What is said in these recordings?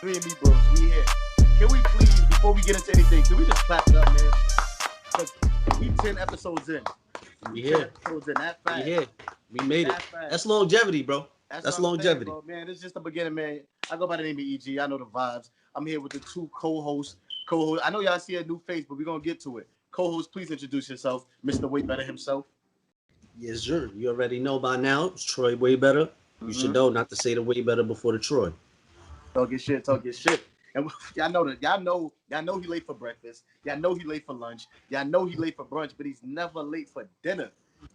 Me and me, bros, we here. Can we please, before we get into anything, can we just clap it up, man? 'Cause we 10 episodes in. We We 10 here. episodes in. That We fast. here. We made it. That fast. That's longevity, bro. That's That's what I'm saying, longevity. bro. Man, it's just the beginning, man. I go by the name of EG. I know the vibes. I'm here with the two co-hosts. I know y'all see a new face, but we're gonna get to it. Co-host, please introduce yourself, Mr. Way Better himself. Yes, sir. You already know by now. It's Troy way better. You should know not to say the way better before the Troy. Talk your shit, talk your shit. And y'all know that. Y'all know he late for breakfast. Y'all know he late for lunch. Y'all know he late for brunch, but he's never late for dinner.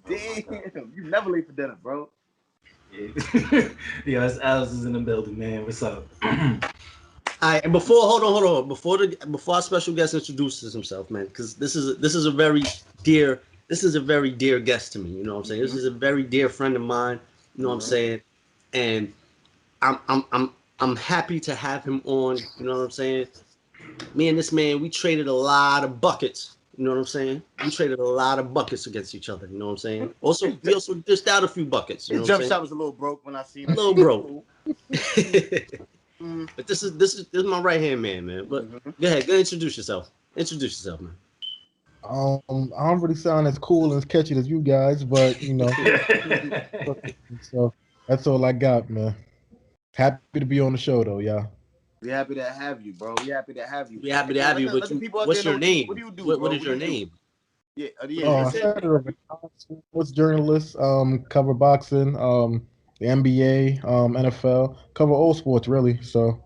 Damn, you never late for dinner, bro. Yeah, yeah, it's Alice is in the building, man. What's up? All right, and hold on. Before our special guest introduces himself, man, because this is a very dear guest to me. You know what I'm saying? This is a very dear friend of mine. You know what I'm saying? And I'm happy to have him on. You know what I'm saying? Me and this man, we traded a lot of buckets. You know what I'm saying? We traded a lot of buckets against each other. You know what I'm saying? We also dished out a few buckets. You know His what I'm jump saying? shot was a little broke when I seen it. Little bro. But this is my right hand man. But go ahead, introduce yourself. Introduce yourself, man. I don't really sound as cool and as catchy as you guys, but so that's all I got, man. Happy to be on the show, though, y'all. We happy to have you, bro. We happy to have you. We happy to have you. Let the people out there What's your know name? what do you do, What bro? is your name? Yeah, I that's it. started as a sports journalist, cover boxing, the NBA, NFL, cover all sports really. So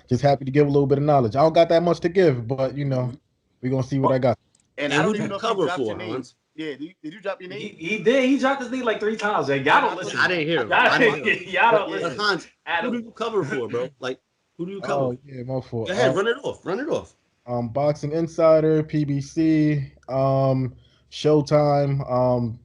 just happy to give a little bit of knowledge. I don't got that much to give, but we're gonna see what I got. And And I who don't do even you know if you cover dropped for, your name. Hans? Yeah, did you drop your he, name? he did. He dropped his name like 3 times. Man. Y'all don't listen. I didn't hear him. Y'all don't Yeah. But listen. Hans, who Adam. do you cover for, bro? Like, who do you cover? Oh yeah, my fault. Go ahead, run it off. Run it off. Boxing Insider, PBC, Showtime.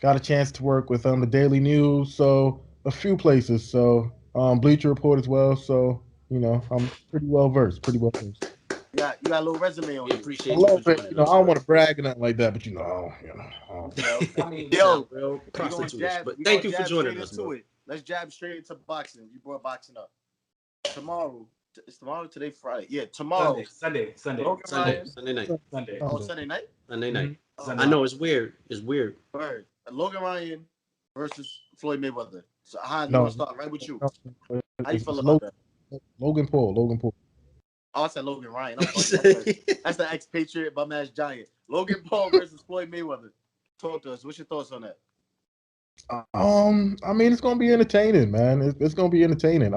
Got a chance to work with the Daily News, so a few places. So Bleacher Report as well. So I'm pretty well versed. Pretty well versed. Yeah, you got a little resume on We you. A appreciate you little for bit. joining I us, don't bro. want to brag or nothing like that, but I mean, You Yo, sound real we gonna prostitutes. jab. But We thank gonna you for jab straight joining us, into bro. it. Let's jab straight into boxing. You brought boxing up tomorrow. It's tomorrow. Today Friday. Yeah, tomorrow. Sunday. Logan Sunday, Ryan. Sunday night, Sunday. Oh, Sunday night. Sunday night. Oh, I know it's weird. It's weird. Word. Logan Ryan versus Floyd Mayweather. So Hans, we're gonna no, start right with you. no, How you it's feel about that? Logan Paul. Logan Paul. Oh, I said Logan Ryan. That's the expatriate bum ass giant. Logan Paul versus Floyd Mayweather. Talk to us. What's your thoughts on that? I mean, it's gonna be entertaining, man. It's gonna be entertaining.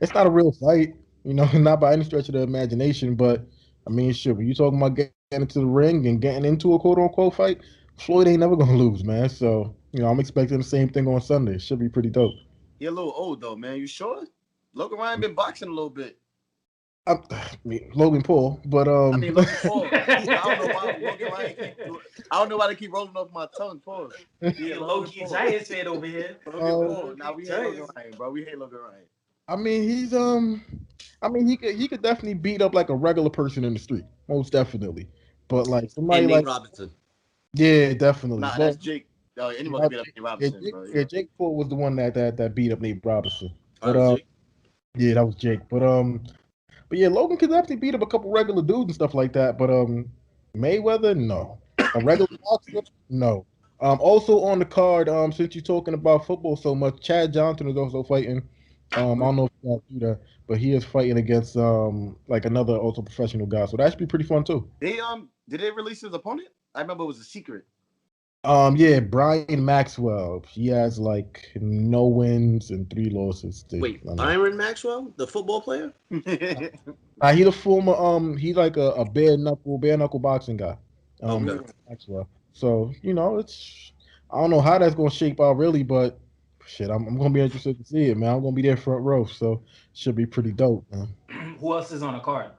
It's not a real fight, not by any stretch of the imagination. But I mean, shit, when you talking about getting into the ring and getting into a quote unquote fight, Floyd ain't never gonna lose, man. So I'm expecting the same thing on Sunday. Should be pretty dope. You're a little old though, man. You sure? Logan Ryan been boxing a little bit. I mean, Logan Paul, but I mean, Logan Paul. I don't know why Logan Ryan I don't know why they keep rolling off my tongue. Pause. Yeah, low key Giants fan over here. Logan Paul. Now we hate Logan Ryan, bro. We hate Logan Ryan. I mean, I mean, he could definitely beat up like a regular person in the street, most definitely. But like somebody And Nate like, Robinson. yeah, definitely. Nah, Well, that's Jake. Anyone yeah, can beat up Nate Robinson, bro. Yeah, Jake Paul was the one that beat up Nate Robinson. That But was Jake. yeah, that was Jake. But yeah, Logan could definitely beat up a couple regular dudes and stuff like that. But Mayweather, no. A regular boxer, no. Also on the card, since you're talking about football so much, Chad Johnson is also fighting. I don't know if you guys do that, but he is fighting against like another also professional guy. So that should be pretty fun too. They did they release his opponent? I remember it was a secret. Yeah, Brian Maxwell. He has like no wins and 3 losses. Wait, Byron Maxwell, the football player? He the former he like a bare knuckle boxing guy. Okay. Maxwell. So I don't know how that's gonna shape out really, but shit, I'm gonna be interested to see it, man. I'm gonna be there front row, so should be pretty dope, man. Who else is on the card?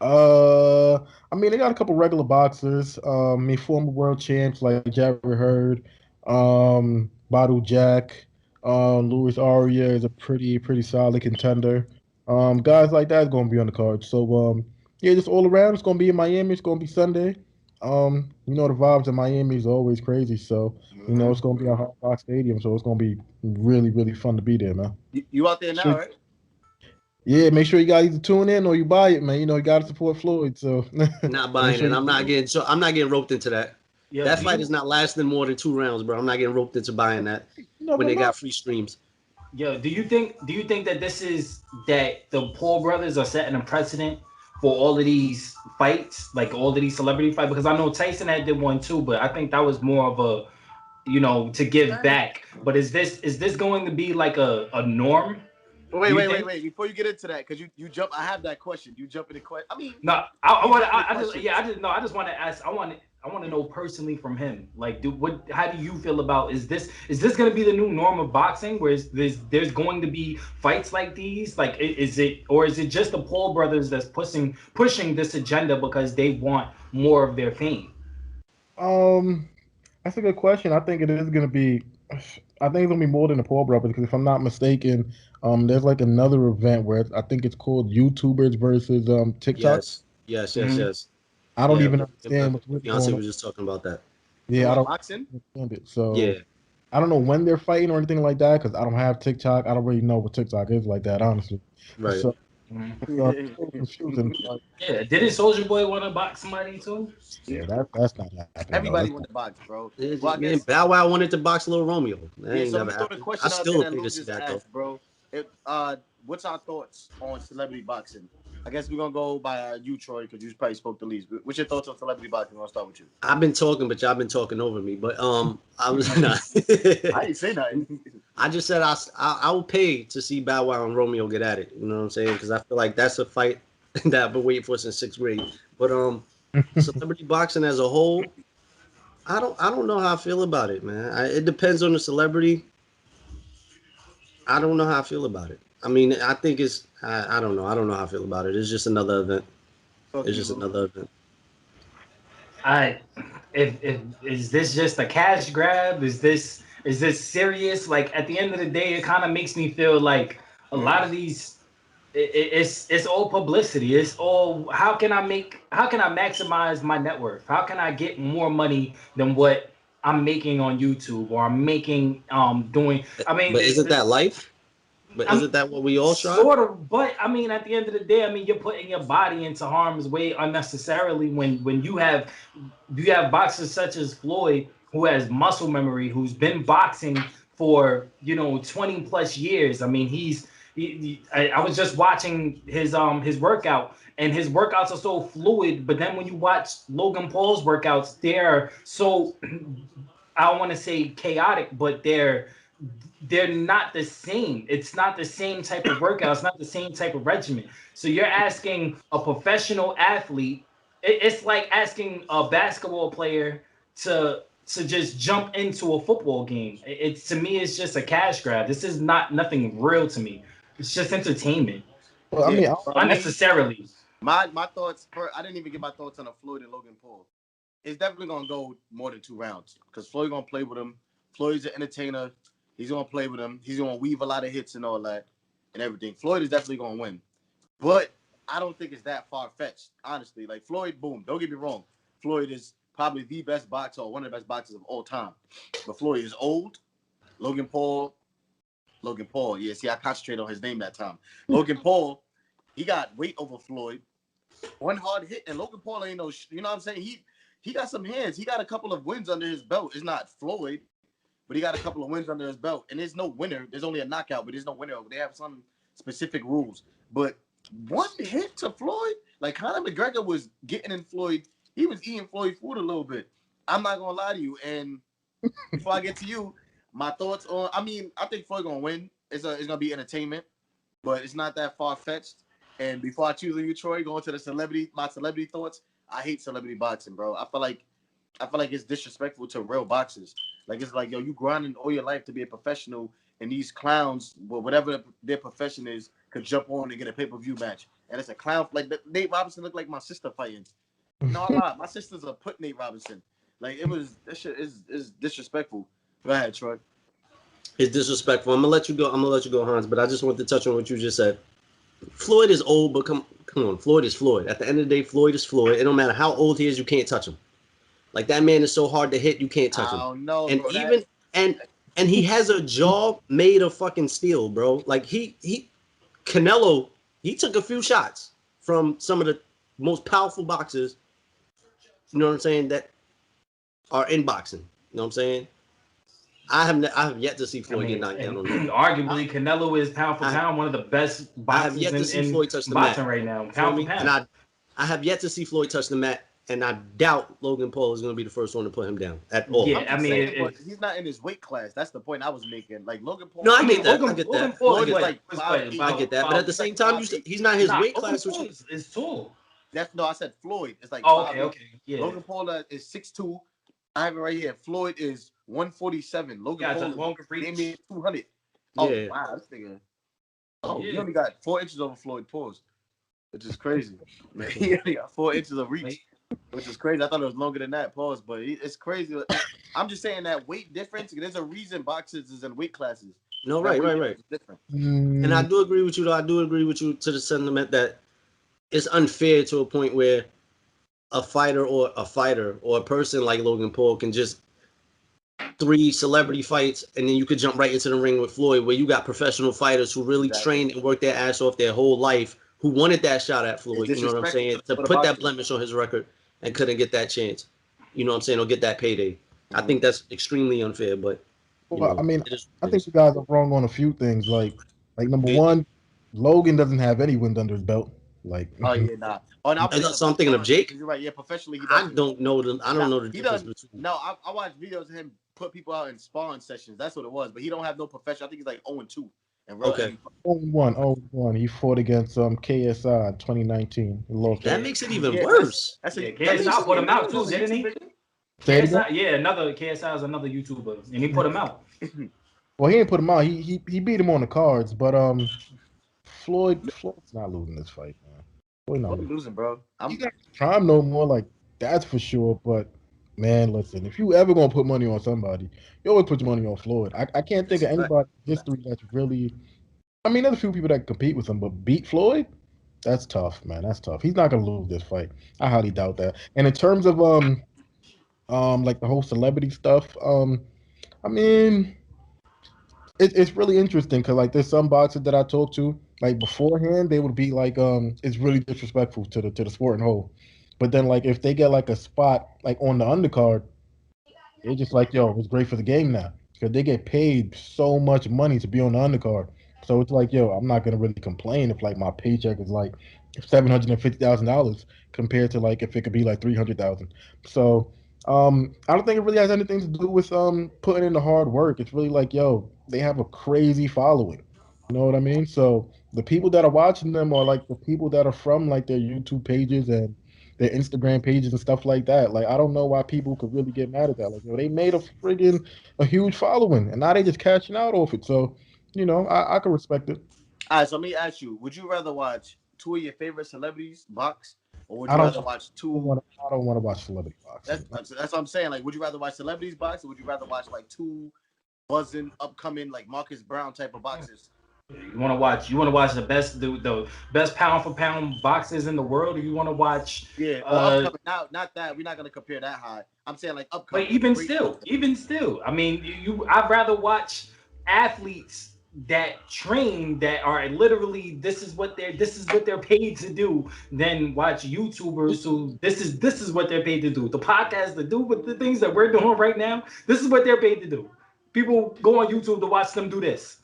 I mean they got a couple regular boxers. I mean former world champs like Jared Hurd, Badu Jack, Luis Aria is a pretty solid contender. Guys like that is gonna be on the card. So yeah, just all around, it's gonna be in Miami. It's gonna be Sunday. The vibes in Miami is always crazy. So it's gonna be a Hard Rock Stadium. So it's gonna be really fun to be there, man. You out there now, right? Yeah, make sure you guys either tune in or you buy it, man. You know, you got to support Floyd. So Not buying sure it. I'm not getting roped into that. Yeah, That fight is not lasting more than 2 rounds, bro. I'm not getting roped into buying that you when never they know. got free streams. Yo, do you think that this is that the Paul brothers are setting a precedent for all of these fights, like all of these celebrity fights? Because I know Tyson had did one too, but I think that was more of a, to give back. But is this going to be like a norm? Wait, Do you wait, wait, think? wait. Before you get into that, because you jump, I have that question. You jump in the question. I mean, No, I you want jump in the I just question. yeah I just no I just want to ask I want to know personally from him, like, how do you feel about, is this going to be the new norm of boxing, where there's going to be fights like these, like, is it just the Paul brothers that's pushing this agenda because they want more of their fame? Um, that's a good question. I think it is gonna be. I think it's gonna be more than the Paul brothers because if I'm not mistaken, there's like another event where I think it's called YouTubers versus TikTok. Yes, yes, yes, Mhm. yes. I don't Yeah, even my understand what's really fiance going on. was just talking about that. Yeah, I What, don't boxing? understand it. So Yeah, I don't know when they're fighting or anything like that because I don't have TikTok. I don't really know what TikTok is like that, honestly. right. So Mhm. it's so confusing. Like, Yeah, didn't Soldier Boy want to box somebody too? yeah, that's not happening though. Everybody That's want not, to box, bro. Well, I Man, guess Bow Wow wanted to box Lil Romeo. That yeah. ain't So let never me throw the happened. I question out there still that pay Lou to see just that though. asked, bro. What's our thoughts on celebrity boxing? I guess we're gonna go by you, Troy, because you probably spoke the least. What's your thoughts on celebrity boxing? I'll start with you. I've been talking, but y'all been talking over me. But I was not. I ain't say nothing. I just said I will pay to see Bow Wow and Romeo get at it. You know what I'm saying? Because I feel like that's a fight that I've been waiting for since 6th grade. But celebrity boxing as a whole, I don't know how I feel about it, man. It depends on the celebrity. I don't know how I feel about it. I mean, I think I don't know. I don't know how I feel about it. It's just another event. Fuck It's you, just Lou. another event. I if Is this just a cash grab? Is this serious? Like, at the end of the day, it kind of makes me feel like a lot of these, it's all publicity. It's all, how can I maximize my net worth? How can I get more money than what I'm making on YouTube, or I'm making doing, I mean, But isn't that life? But I'm isn't that what we all strive? sort of, but I mean, at the end of the day, I mean, you're putting your body into harm's way unnecessarily when you have boxers such as Floyd, who has muscle memory, who's been boxing for 20 plus years. I mean, I was just watching his workout, and his workouts are so fluid. But then when you watch Logan Paul's workouts, they're so, I don't want to say chaotic, but they're not the same. It's not the same type of workout. It's not the same type of regimen. So you're asking a professional athlete. It's like asking a basketball player to just jump into a football game. It's, to me, it's just a cash grab. This is not nothing real to me. It's just entertainment well, I Yeah, mean, for me, unnecessarily. my thoughts. I didn't even get my thoughts on a Floyd and Logan Paul. It's definitely gonna go more than 2 rounds because Floyd gonna play with him. Floyd's an entertainer. He's gonna play with him. He's gonna weave a lot of hits and all that and everything. Floyd is definitely gonna win, but I don't think it's that far fetched. Honestly, like Floyd, boom. Don't get me wrong. Floyd is probably the best boxer or one of the best boxers of all time. But Floyd is old. Logan Paul, Logan Paul. Yeah, see, I concentrated on his name that time. Logan Paul, he got weight over Floyd. One hard hit, and Logan Paul ain't no. You know what I'm saying? He got some hands. He got a couple of wins under his belt. It's not Floyd, but he got a couple of wins under his belt. And there's no winner. There's only a knockout, but there's no winner. They have some specific rules. But one hit to Floyd, like Conor McGregor was getting in Floyd. He was eating Floyd food a little bit. I'm not gonna lie to you. And before I get to you, my thoughts on. I mean, I think Floyd gonna win. It's gonna be entertainment, but it's not that far fetched. And before I choose you, Troy, going to my celebrity thoughts. I hate celebrity boxing, bro. I feel like it's disrespectful to real boxers. Like it's like, yo, you grinding all your life to be a professional, and these clowns, well, whatever their profession is, could jump on and get a pay-per-view match. And it's a clown. Like Nate Robinson looked like my sister fighting. No, I lied. My sister's a put Nate Robinson. Like it was. That shit is disrespectful. Go ahead, Troy. It's disrespectful. I'm gonna let you go. I'm gonna let you go, Hans. But I just want to touch on what you just said. Floyd is old, but come on. Floyd is Floyd. At the end of the day, Floyd is Floyd. It don't matter how old he is, you can't touch him. Like that man is so hard to hit, you can't touch I him. don't know, And bro. even and he has a jaw made of fucking steel, bro. Like Canelo, he took a few shots from some of the most powerful boxers, you know what I'm saying, that are in boxing. You know what I'm saying? I have yet to see Floyd get knocked down on that. Arguably, Canelo is pound for pound one of the best I have yet to boxers see Floyd touch in the mat boxing right now. Pound for pound. And I have yet to see Floyd touch the mat, and I doubt Logan Paul is going to be the first one to put him down at all. Yeah, I mean, but he's not in his weight class. That's the point I was making. Like Logan Paul. No, I get that. Logan Paul is like I get that. But at the same time, he's not his weight class. Logan Paul is tall. I said Floyd. It's like okay. Yeah. Logan Paul is 6'2". I have it right here. Floyd is 147. Logan Paul is longer reach. 200. Oh wow, this nigga. Oh, he only got 4 inches over Floyd. Pause. Which is crazy. Man, he only got 4 inches of reach, which is crazy. I thought it was longer than that. Pause, but it's crazy. I'm just saying that weight difference. There's a reason boxers is in weight classes. No, right. Different. And I do agree with you. Though I do agree with you to the sentiment that it's unfair to a point where a fighter or a person like Logan Paul can just 3 celebrity fights and then you could jump right into the ring with Floyd, where you got professional fighters who really trained and worked their ass off their whole life, who wanted that shot at Floyd, you know what I'm saying, to put that blemish on his record and couldn't get that chance, you know what I'm saying, or get that payday. I think that's extremely unfair, but I mean, I think you guys are wrong on a few things. Like number one, Logan doesn't have any wins under his belt. Like, oh yeah, nah. Oh, no, so I'm thinking of Jake. You're right. Yeah, professionally, I don't know the difference between. No, I watched videos of him put people out in sparring sessions. That's what it was. But he don't have no professional. I think he's like 0-2. Okay. 0-1. He fought against KSI in 2019. That makes it even worse. KSI put him out too, didn't he? KSI, another KSI is another YouTuber, and he put him out. Well, he didn't put him out. He beat him on the cards, but Floyd's not losing this fight, man. Floyd not losing, bro. He's not trying no more, like that's for sure. But man, listen, if you ever gonna put money on somebody, you always put your money on Floyd. I can't think of anybody in history that's really. I mean, there's a few people that compete with him, but beat Floyd, that's tough, man. That's tough. He's not gonna lose this fight. I highly doubt that. And in terms of like the whole celebrity stuff, I mean, it's really interesting because like there's some boxers that I talk to, like beforehand they would be like, it's really disrespectful to the sport and whole. But then, like, if they get like a spot like on the undercard, they're just like, yo, it's great for the game now because they get paid so much money to be on the undercard. So it's like, yo, I'm not gonna really complain if like my paycheck is like $750,000 compared to like if it could be like $300,000. So I don't think it really has anything to do with putting in the hard work. It's really like, yo, they have a crazy following. You know what I mean? So the people that are watching them are like the people that are from like their YouTube pages and their Instagram pages and stuff like that. Like, I don't know why people could really get mad at that. Like, you know, they made a huge following, and now they just cashing out off it. So, you know, I can respect it. All right, so let me ask you: would you rather watch 2 of your favorite celebrities box, or would you rather watch two? I don't want to watch celebrity box. That's what I'm saying. Like, would you rather watch celebrities box, or would you rather watch like 2 buzzing, upcoming, like Marcus Brown type of boxers? You want to watch the best pound for pound boxers in the world, or you want to watch? Yeah, upcoming. Not that we're not gonna compare that high. I'm saying like upcoming. But even still, I mean, I'd rather watch athletes that train that are literally this is what they're paid to do than watch YouTubers who this is what they're paid to do. The podcast to do with the things that we're doing right now. This is what they're paid to do. People go on YouTube to watch them do this.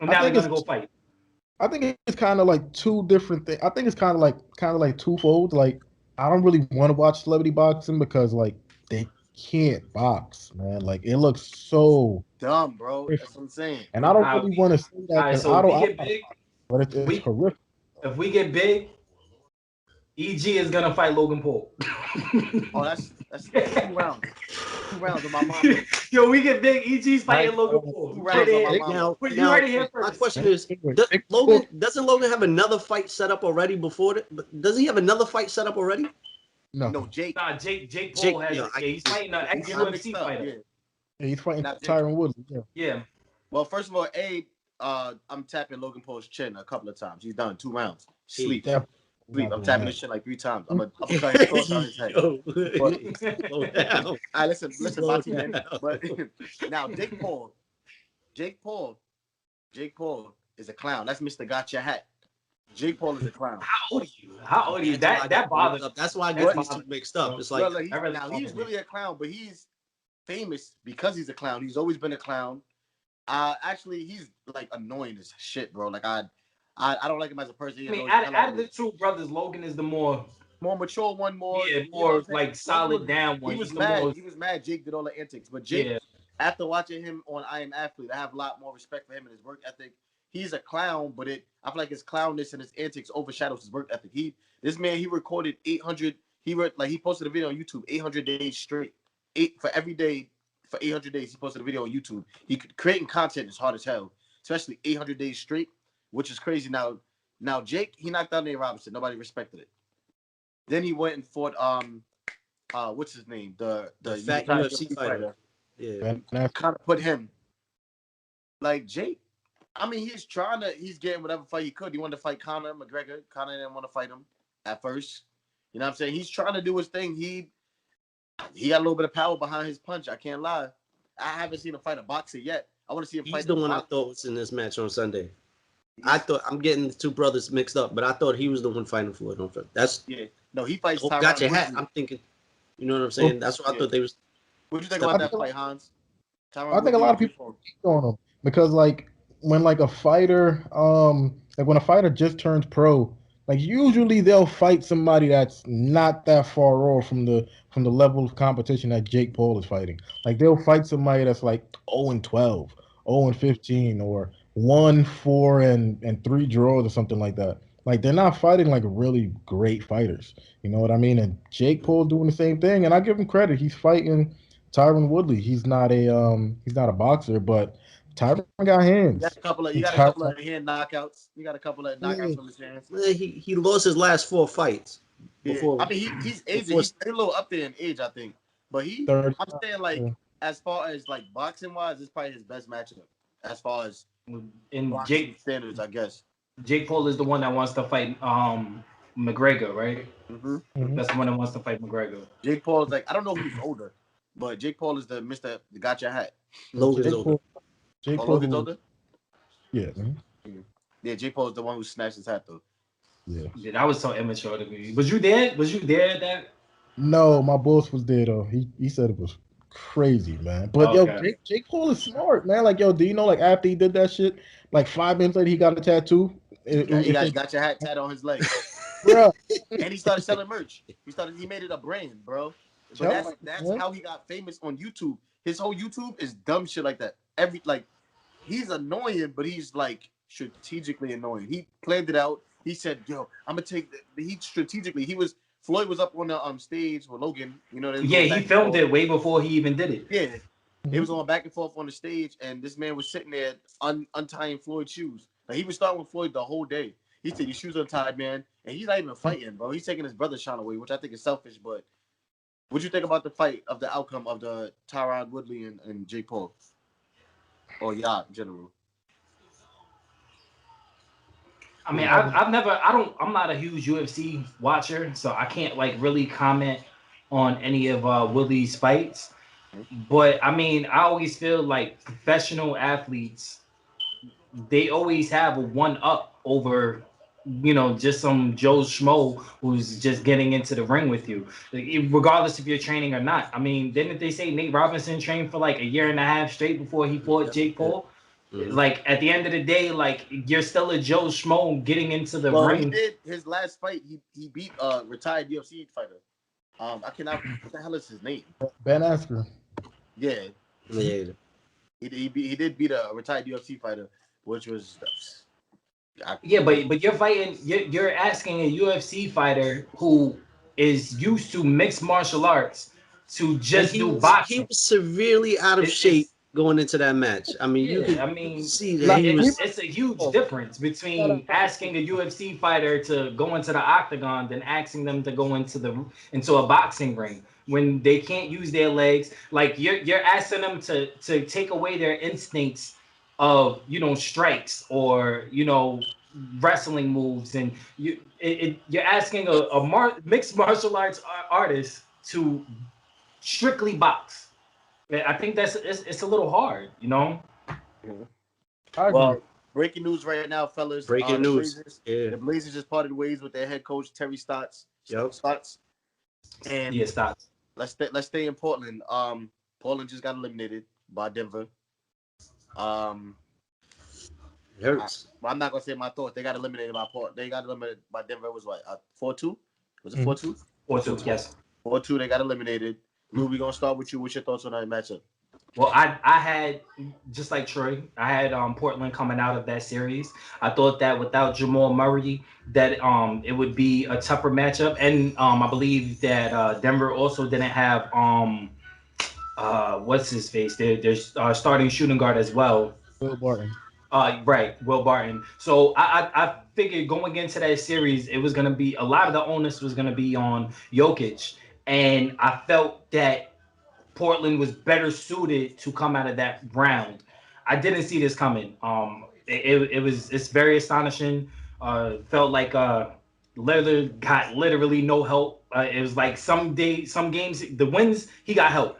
And now they're gonna go fight. I think it's kind of like 2 different things. I think it's kind of like twofold. Like, I don't really want to watch celebrity boxing because like they can't box, man. Like, it looks so dumb, bro. That's what I'm saying. And I don't really want to say that. Right, so if we get big, but it's horrific. If we get big, EG is gonna fight Logan Paul. Oh, that's 2 rounds. 2 rounds of my mom. Yo, we get big. EG's fighting Logan Paul. 2 rounds of my mom. You heard it here first. My question is, doesn't Logan have another fight set up already before it? Does he have another fight set up already? No, Jake. Nah, Jake Paul has. He's fighting an ex-UFC fighter. Yeah, he's fighting Tyron Woodley. Yeah. Well, first of all, I'm tapping Logan Paul's chin a couple of times. He's done 2 rounds. Sleep. I'm tapping his shit like 3 times. I'm gonna try to cross on his head. Slow down. All right, listen, Bati, man. But now, Jake Paul is a clown. That's Mr. Got Your Hat. Jake Paul is a clown. How old are you? How old are you? That's why I That get bothers. mixed up. That's why I That get these two bothers me, mixed up. bro. It's like Well, That really now bothers he's me. really a clown, but he's famous because he's a clown. He's always been a clown. Actually, he's like annoying as shit, bro. Like I don't like him as a person. He I mean, annoys the hell out of of the me. two brothers, Logan is the more More mature one, more yeah, you know what I'm more saying? like solid down He one. was He's the mad. more He was mad. Jake did all the antics, but Jake, yeah. after watching him on I Am Athlete, I have a lot more respect for him and his work ethic. He's a clown, but I feel like his clownness and his antics overshadows his work ethic. This man, he recorded 800. He posted a video on YouTube 800 days straight. For every day for 800 days. He posted a video on YouTube. Creating content is hard as hell, especially 800 days straight, which is crazy. Now Jake, he knocked out Nate Robinson. Nobody respected it. Then he went and fought what's his name? The fat UFC fighter. Yeah. Kind of put him like Jake. I mean, he's getting whatever fight he could. He wanted to fight Conor McGregor. Conor didn't want to fight him at first. You know what I'm saying? He's trying to do his thing. He got a little bit of power behind his punch. I can't lie. I haven't seen him fight a boxer yet. I want to see him fight. He's the one I thought was in this match on Sunday. I thought I'm getting the two brothers mixed up, but I thought he was the one fighting Floyd on Friday. No, he fights. Oh, got your hat. I'm thinking, you know what I'm saying? That's what I thought they was. What do you think about that fight, Hans? I think a lot of people on him because like when like a fighter, like when a fighter just turns pro, like usually they'll fight somebody that's not that far off from the level of competition that Jake Paul is fighting. Like they'll fight somebody that's like 0-12, 0-15, or 1-4 and 3 draws or something like that. Like they're not fighting like really great fighters. You know what I mean? And Jake Paul doing the same thing, and I give him credit. He's fighting Tyron Woodley. He's not a boxer, but Tyron got hands. You got a couple of hand knockouts. You got a couple of knockouts from his hands. He lost his last 4 fights. Before, I mean, he's aging. He's a little up there in age, I think. But I'm saying like as far as like boxing wise, it's probably his best matchup. As far as in Jake standards, I guess. Jake Paul is the one that wants to fight McGregor, right? Mm-hmm. That's the one that wants to fight McGregor. Jake Paul is like, I don't know who's older, but Jake Paul is the Mr. that got your hat. Logan's older. Logan's older? Yeah. Yeah, Jake Paul is the one who snatched his hat though. Yeah, that was so immature to me. Was you there? Was you there at that? No, my boss was there though. He said it was crazy, man. But Jake Paul is smart, man. Like, do you know like after he did that shit, like 5 minutes later he got a tattoo. He got your hat tattooed on his leg. Bro. And he started selling merch. He made it a brand, bro. But that's how he got famous on YouTube. His whole YouTube is dumb shit like that. He's annoying, but he's like strategically annoying. He planned it out. He said, "Yo, I'm gonna take." Floyd was up on the stage with Logan. You know. He filmed it way before he even did it. Yeah, They was going back and forth on the stage, and this man was sitting there untying Floyd's shoes. Like, he was starting with Floyd the whole day. He said his shoes untied, man, and he's not even fighting, bro. He's taking his brother's shine away, which I think is selfish. But what you think about the fight, of the outcome of the Tyron Woodley and Jake Paul, or in general? I mean, I'm not a huge UFC watcher, so I can't like really comment on any of Woodley's fights. But I mean, I always feel like professional athletes, they always have a one up over, just some Joe Schmo who's just getting into the ring with you, regardless if you're training or not. I mean, didn't they say Nate Robinson trained for like a year and a half straight before he fought Jake Paul? Mm-hmm. Like, at the end of the day, like, you're still a Joe Schmo getting into the ring. He did his last fight. He beat a retired UFC fighter. I cannot. What the hell is his name? Ben Askren. Yeah. He did beat a retired UFC fighter, which was. But you're fighting. You're asking a UFC fighter who is used to mixed martial arts to just do boxing. He was severely out of shape going into that match. I mean, you can see that it's a huge difference between asking a UFC fighter to go into the octagon than asking them to go into a boxing ring when they can't use their legs. Like, you're asking them to take away their instincts of strikes or wrestling moves, and you're asking a mixed martial arts artist to strictly box. I think it's a little hard, Well, breaking news right now, fellas. Breaking news. The Blazers just parted ways with their head coach Terry Stotts. Yep. Stotts. And Yeah, Stotts. let's stay in Portland. Portland just got eliminated by Denver. It hurts. I'm not gonna say my thoughts. They got eliminated by Portland. They got eliminated by Denver. It was what 4-2? Was it 4-2? 4-2. Yes. 4-2. They got eliminated. Lou, we gonna start with you. What's your thoughts on that matchup? Well, I had, just like Troy, I had Portland coming out of that series. I thought that without Jamal Murray, that it would be a tougher matchup, and I believe that Denver also didn't have what's his face? There's starting shooting guard as well. Will Barton. Right, Will Barton. So I figured going into that series, it was gonna be a lot of the onus was gonna be on Jokic, and I felt that Portland was better suited to come out of that round. I didn't see this coming. It's very astonishing. Felt like Lillard got literally no help. It was like some games, the wins he got help.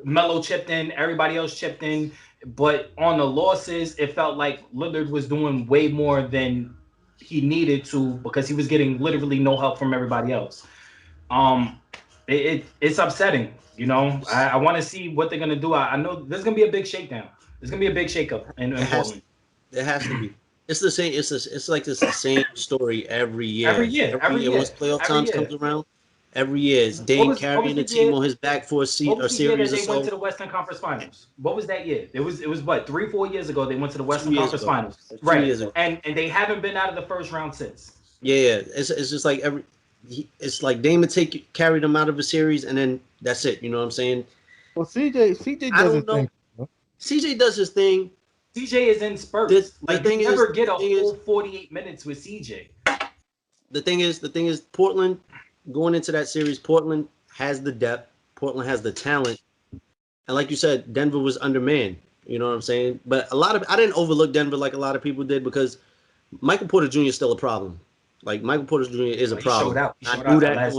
Melo chipped in, everybody else chipped in, but on the losses, it felt like Lillard was doing way more than he needed to because he was getting literally no help from everybody else. It's upsetting. You know, I want to see what they're gonna do. I know there's gonna be a big shakedown. There's gonna be a big shakeup in Portland. It has to be. It's the same. It's like the same story every year. Every year. Once playoff times comes around, every year it's Dame carrying the team on his back for a series or so. They went to the Western Conference Finals. What was that year? It was what 3-4 years ago they went to the Western Conference Finals. Right. And they haven't been out of the first round since. Yeah. It's just like it's like Dame would carry them out of a series, and then that's it. You know what I'm saying? Well, CJ does his thing. CJ does his thing. CJ is in spurts. You never get a whole 48 minutes with CJ. The thing is, Portland going into that series, Portland has the depth. Portland has the talent, and like you said, Denver was undermanned. You know what I'm saying? But I didn't overlook Denver like a lot of people did because Michael Porter Jr. is still a problem. Like Michael Porter Jr. is a problem. I knew that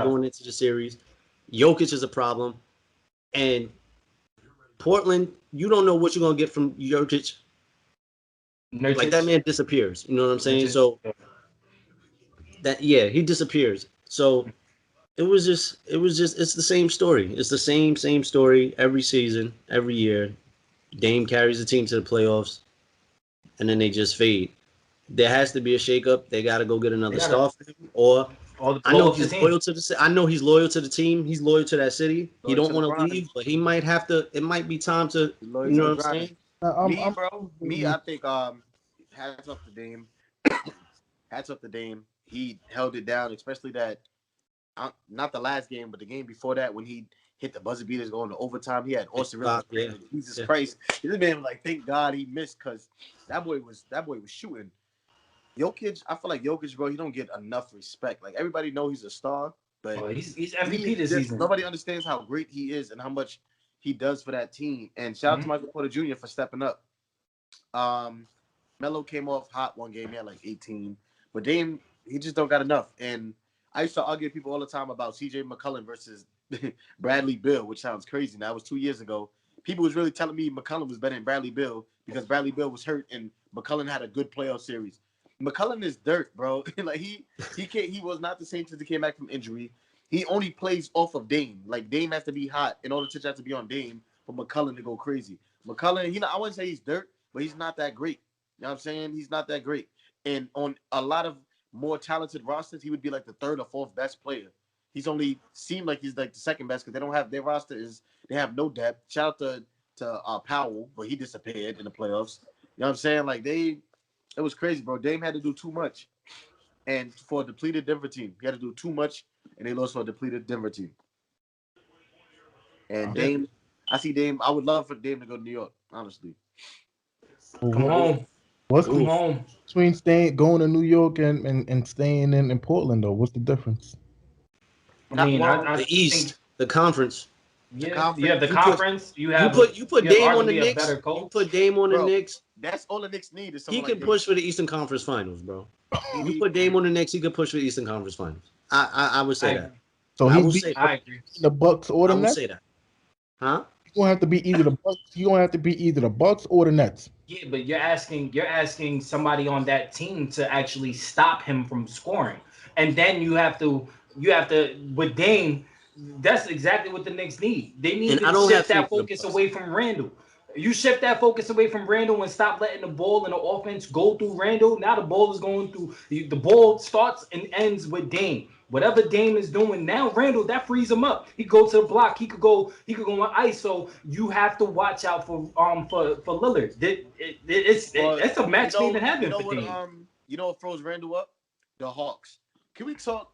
going into the series. Jokic is a problem, and Portland, you don't know what you're gonna get from Jokic. Like that man disappears. You know what I'm saying? So he disappears. So it's the same story. It's the same story every season, every year. Dame carries the team to the playoffs, and then they just fade. There has to be a shakeup. They got to go get another star for him, or I know he's loyal to the. I know he's loyal to the team. He's loyal to that city. He don't want to leave, but he might have to. It might be time to. You know what I'm saying? I think hats off to Dame. Hats off to Dame. He held it down, especially that. Not the last game, but the game before that when he hit the buzzer beaters going to overtime. He had Austin Rivers. Jesus Christ! This man was like, thank God he missed because that boy was shooting. Jokic, I feel like Jokic, bro, he don't get enough respect. Like everybody know he's a star, but he's MVP this season. Nobody understands how great he is and how much he does for that team. And shout out to Michael Porter Jr. for stepping up. Melo came off hot one game, he had like 18, but Dame, he just don't got enough. And I used to argue with people all the time about CJ McCollum versus Bradley Beal, which sounds crazy. Now, it was 2 years ago. People was really telling me McCollum was better than Bradley Beal because Bradley Beal was hurt and McCollum had a good playoff series. McCollum is dirt, bro. Like he was not the same since he came back from injury. He only plays off of Dame. Like Dame has to be hot in order to have to be on Dame for McCollum to go crazy. McCollum, I wouldn't say he's dirt, but he's not that great. You know what I'm saying? He's not that great. And on a lot of more talented rosters, he would be like the third or fourth best player. He's only seemed like he's like the second best because they don't have their roster they have no depth. Shout out to Powell, but he disappeared in the playoffs. You know what I'm saying? Like it was crazy, bro. Dame had to do too much, and for a depleted Denver team, he had to do too much, and they lost for a depleted Denver team. And Dame, I see Dame. I would love for Dame to go to New York, honestly. Come home. What's between going to New York and staying in Portland though? What's the difference? I mean, the East, the conference. Yeah, you have the conference. You put Dame on the Knicks. You put Dame on the Knicks. That's all the Knicks need. Is he can push for the Eastern Conference Finals, bro. You put Dame on the Knicks, he could push for the Eastern Conference Finals. I would say that. So I agree. The Bucks or the Nets? I would say that. Huh? gonna have to be either the Bucks. You gonna have to be either the Bucks or the Nets. Yeah, but you're asking somebody on that team to actually stop him from scoring, and then you have to with Dame. That's exactly what the Knicks need. They need And to I don't have shift faith that in the focus Bucks. away from Randall. You shift that focus away from Randall and stop letting the ball and the offense go through Randall. Now the ball is going through. The ball starts and ends with Dame. Whatever Dame is doing now, Randall, that frees him up. He go to the block. He could go. He could go on ice. So you have to watch out for Lillard. It's a match made in heaven for Dame. You know what froze Randall up? The Hawks. Can we talk?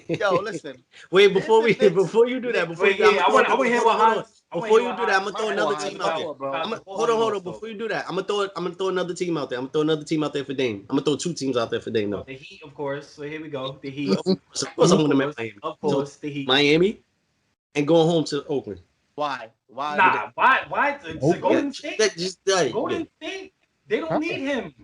Yo, listen. Wait, before you do that, before Wait, you, yeah, I want to hear what Hans. before you do that, I'm gonna throw another team out there. Bro. Hold on. Before you do that, I'm gonna throw another team out there. I'm gonna throw another team out there for Dame. I'm gonna throw 2 teams out there for Dame though. The Heat, of course. So here we go. The Heat. So of course I'm gonna make Miami. Of course, the Heat. Miami, and going home to Oakland. Why? Nah, why? It's Golden State. Golden State. They don't need him.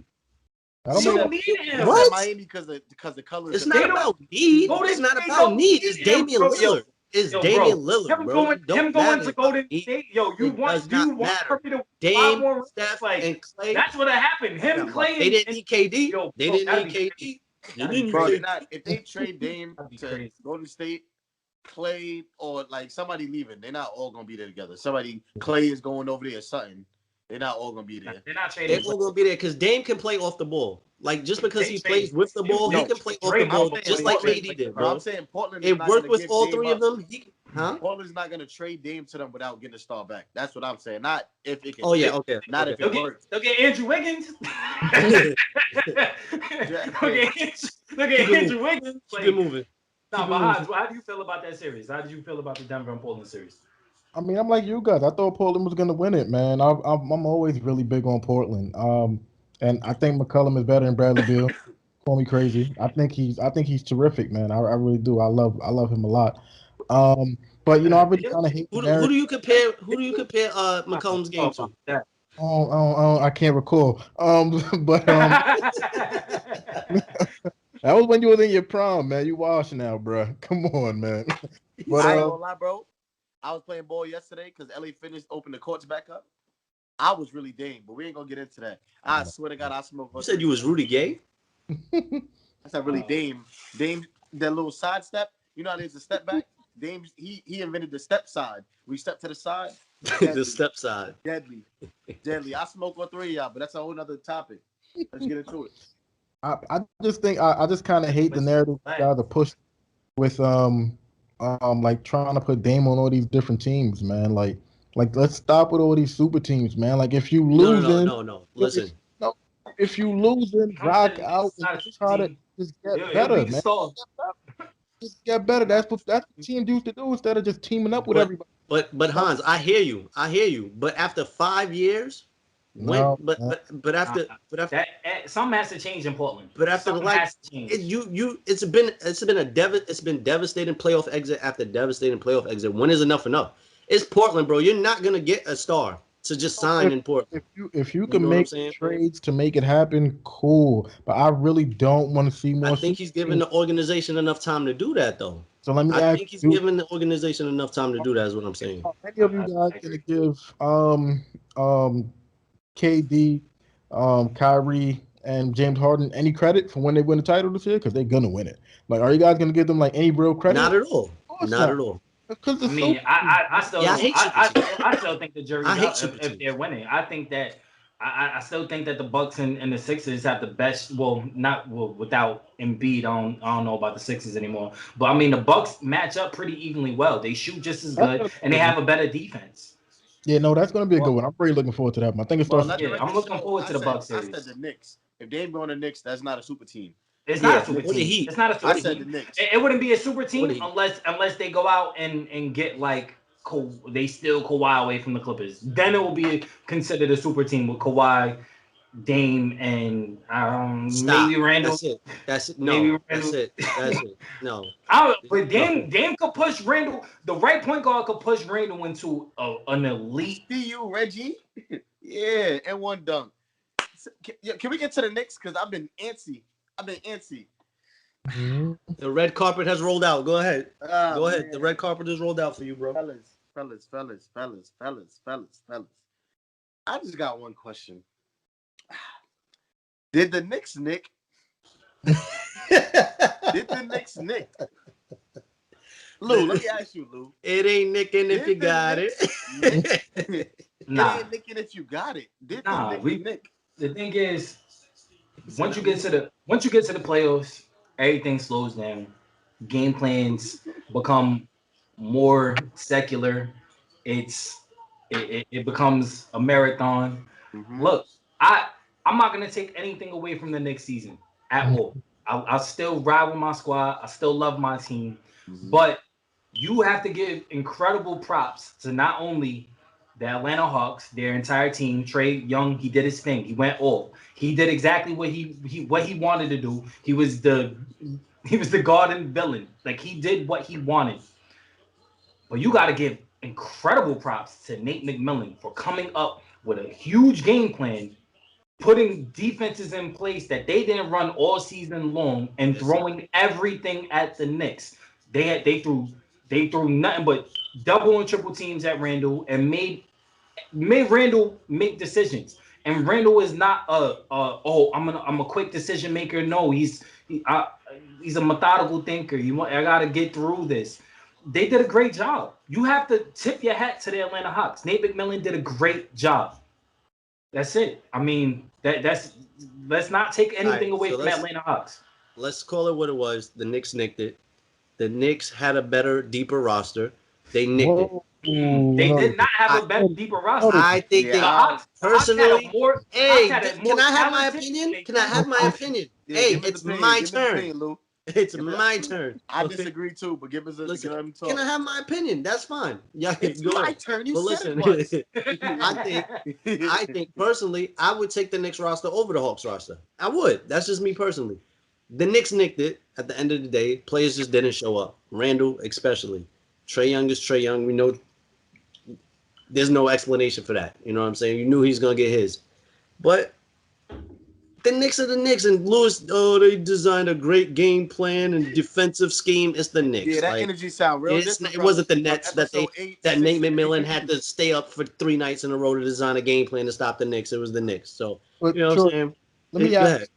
I They don't know. don't need him. What? Miami because the colors. It's not about need. It's not about need. It's Damian Lillard. It's Damian Lillard, bro. Him going to Golden State. Yo, you want Curry to Dame, more Steph, like, and Clay. that's what happened. Him, Clay. They didn't need KD. Yo, They bro, didn't that'd need be KD. That'd They be didn't Bro, need if they trade Dame That'd be to crazy. Golden State, Clay or like somebody leaving, they're not all gonna be there together. Somebody Clay is going over there or something. They're not all gonna be there. They're not trading. They're all gonna be there because Dame can play off the ball. Like just because he plays with the ball, he can play off the ball just like KD did, bro. I'm saying Portland. It worked with all 3 of them. Portland's not gonna trade Dame to them without getting a star back. That's what I'm saying. Not if it can. Oh yeah, okay. Not if it works. Look at Andrew Wiggins. Look at Andrew Wiggins. Keep moving. Nah, but Hans, how do you feel about that series? How did you feel about the Denver and Portland series? I mean, I'm like you guys. I thought Portland was gonna win it, man. I'm always really big on Portland. And I think McCollum is better than Bradley Beal. Call me crazy. I think he's terrific, man. I really do. I love him a lot. But I really kind of hate. Who do you compare? McCollum's game to? I can't recall. But that was when you was in your prime, man. You washed now, bro. Come on, man. But I ain't gonna lie, bro. I was playing ball yesterday because LA Fitness opened the courts back up. I was really Dame, but we ain't gonna get into that. I swear to God, I smoke. You said you was Rudy Gay? That's not really Dame. Dame, that little side step. You know how there's a step back? Dame, he invented the step side. We step to the side. The step side. Deadly. I smoke on 3 of y'all, but that's a whole nother topic. Let's get into it. I just think I just kind of hate the narrative guys are pushed with like trying to put Dame on all these different teams, man. Like let's stop with all these super teams, man. Like if you losing, no. Listen, if you losing, rock out and try to just get better, man. Just get better. That's what teams used to do instead of just teaming up with everybody. But Hans, I hear you. But after 5 years, but after something has to change in Portland. But after it's been devastating playoff exit after devastating playoff exit. When is enough? It's Portland, bro. You're not gonna get a star to just sign in Portland. If you can make trades to make it happen, cool. But I really don't want to see more. I think he's giving the organization enough time to do that, though. So let me ask. I think he's giving the organization enough time to do that. Is what I'm saying. Any of you guys gonna give KD, Kyrie, and James Harden any credit for when they win the title this year? Because they're gonna win it. Like, are you guys gonna give them like any real credit? Not at all. Not at all. I mean, I still think the jury's out if they're winning. I think that I still think that the Bucks and the Sixers have the best. Without Embiid, I don't know about the Sixers anymore. But I mean, the Bucks match up pretty evenly well. They shoot just as good, and they have a better defense. Yeah, no, that's going to be a good one. I'm really looking forward to that one. I think it starts. I'm looking forward to the Bucks series. I said the Knicks. If Dame going to Knicks, that's not a super team. It's not a super team. It's not a super team. I said the Knicks. It wouldn't be a super team unless they go out and get like they steal Kawhi away from the Clippers. Then it will be considered a super team with Kawhi, Dame, and maybe Randall. That's it. No, that's it. No. But Dame could push Randall. The right point guard could push Randall into an elite. See you, Reggie. Yeah, and one dunk. Can we get to the Knicks? Because I've been antsy. The red carpet has rolled out. Go ahead. Go ahead. Man. The red carpet is rolled out for you, bro. Fellas, I just got one question. Did the Knicks nick? Did the Knicks nick? Lou, let me ask you, Lou. It ain't nicking if you got it. Nah. It ain't nicking if you got it. Did Nah, the Knicks nick? the thing is, once you get to the playoffs, everything slows down. Game plans become more secular. It becomes a marathon. Mm-hmm. Look, I'm not gonna take anything away from the next season at all. I'll still ride with my squad. I still love my team, but you have to give incredible props to not only the Atlanta Hawks, their entire team. Trae Young, he did his thing. He went off. He did exactly what he wanted to do. He was the garden villain. Like, he did what he wanted. But you got to give incredible props to Nate McMillan for coming up with a huge game plan, putting defenses in place that they didn't run all season long, and throwing everything at the Knicks. They threw nothing but double and triple teams at Randall and made Randall make decisions. And Randall is not I'm a quick decision maker. No, he's a methodical thinker. I gotta get through this. They did a great job. You have to tip your hat to the Atlanta Hawks. Nate McMillan did a great job. That's it. I mean, that's let's not take anything away from Atlanta Hawks. Let's call it what it was. The Knicks nicked it. The Knicks had a better, deeper roster. They nicked it. They did not have a better, deeper roster. I think they personally. Hey, can I have my opinion? Can I have my opinion? Hey, it's my turn. It's my turn. I disagree too, but give us a listen. Can I have my opinion? That's fine. Yeah, it's my turn. You said it. I think personally, I would take the Knicks roster over the Hawks roster. I would. That's just me personally. The Knicks nicked it. At the end of the day, players just didn't show up. Randall, especially. Trae Young is Trae Young. We know there's no explanation for that. You know what I'm saying? You knew he's gonna get his, but the Knicks are the Knicks, and Lewis. They designed a great game plan and defensive scheme. It's the Knicks. Yeah, that energy sound real. It wasn't the Nets that Nate McMillan had to stay up for 3 nights in a row to design a game plan to stop the Knicks. It was the Knicks. So you know what I'm saying? Let me ask.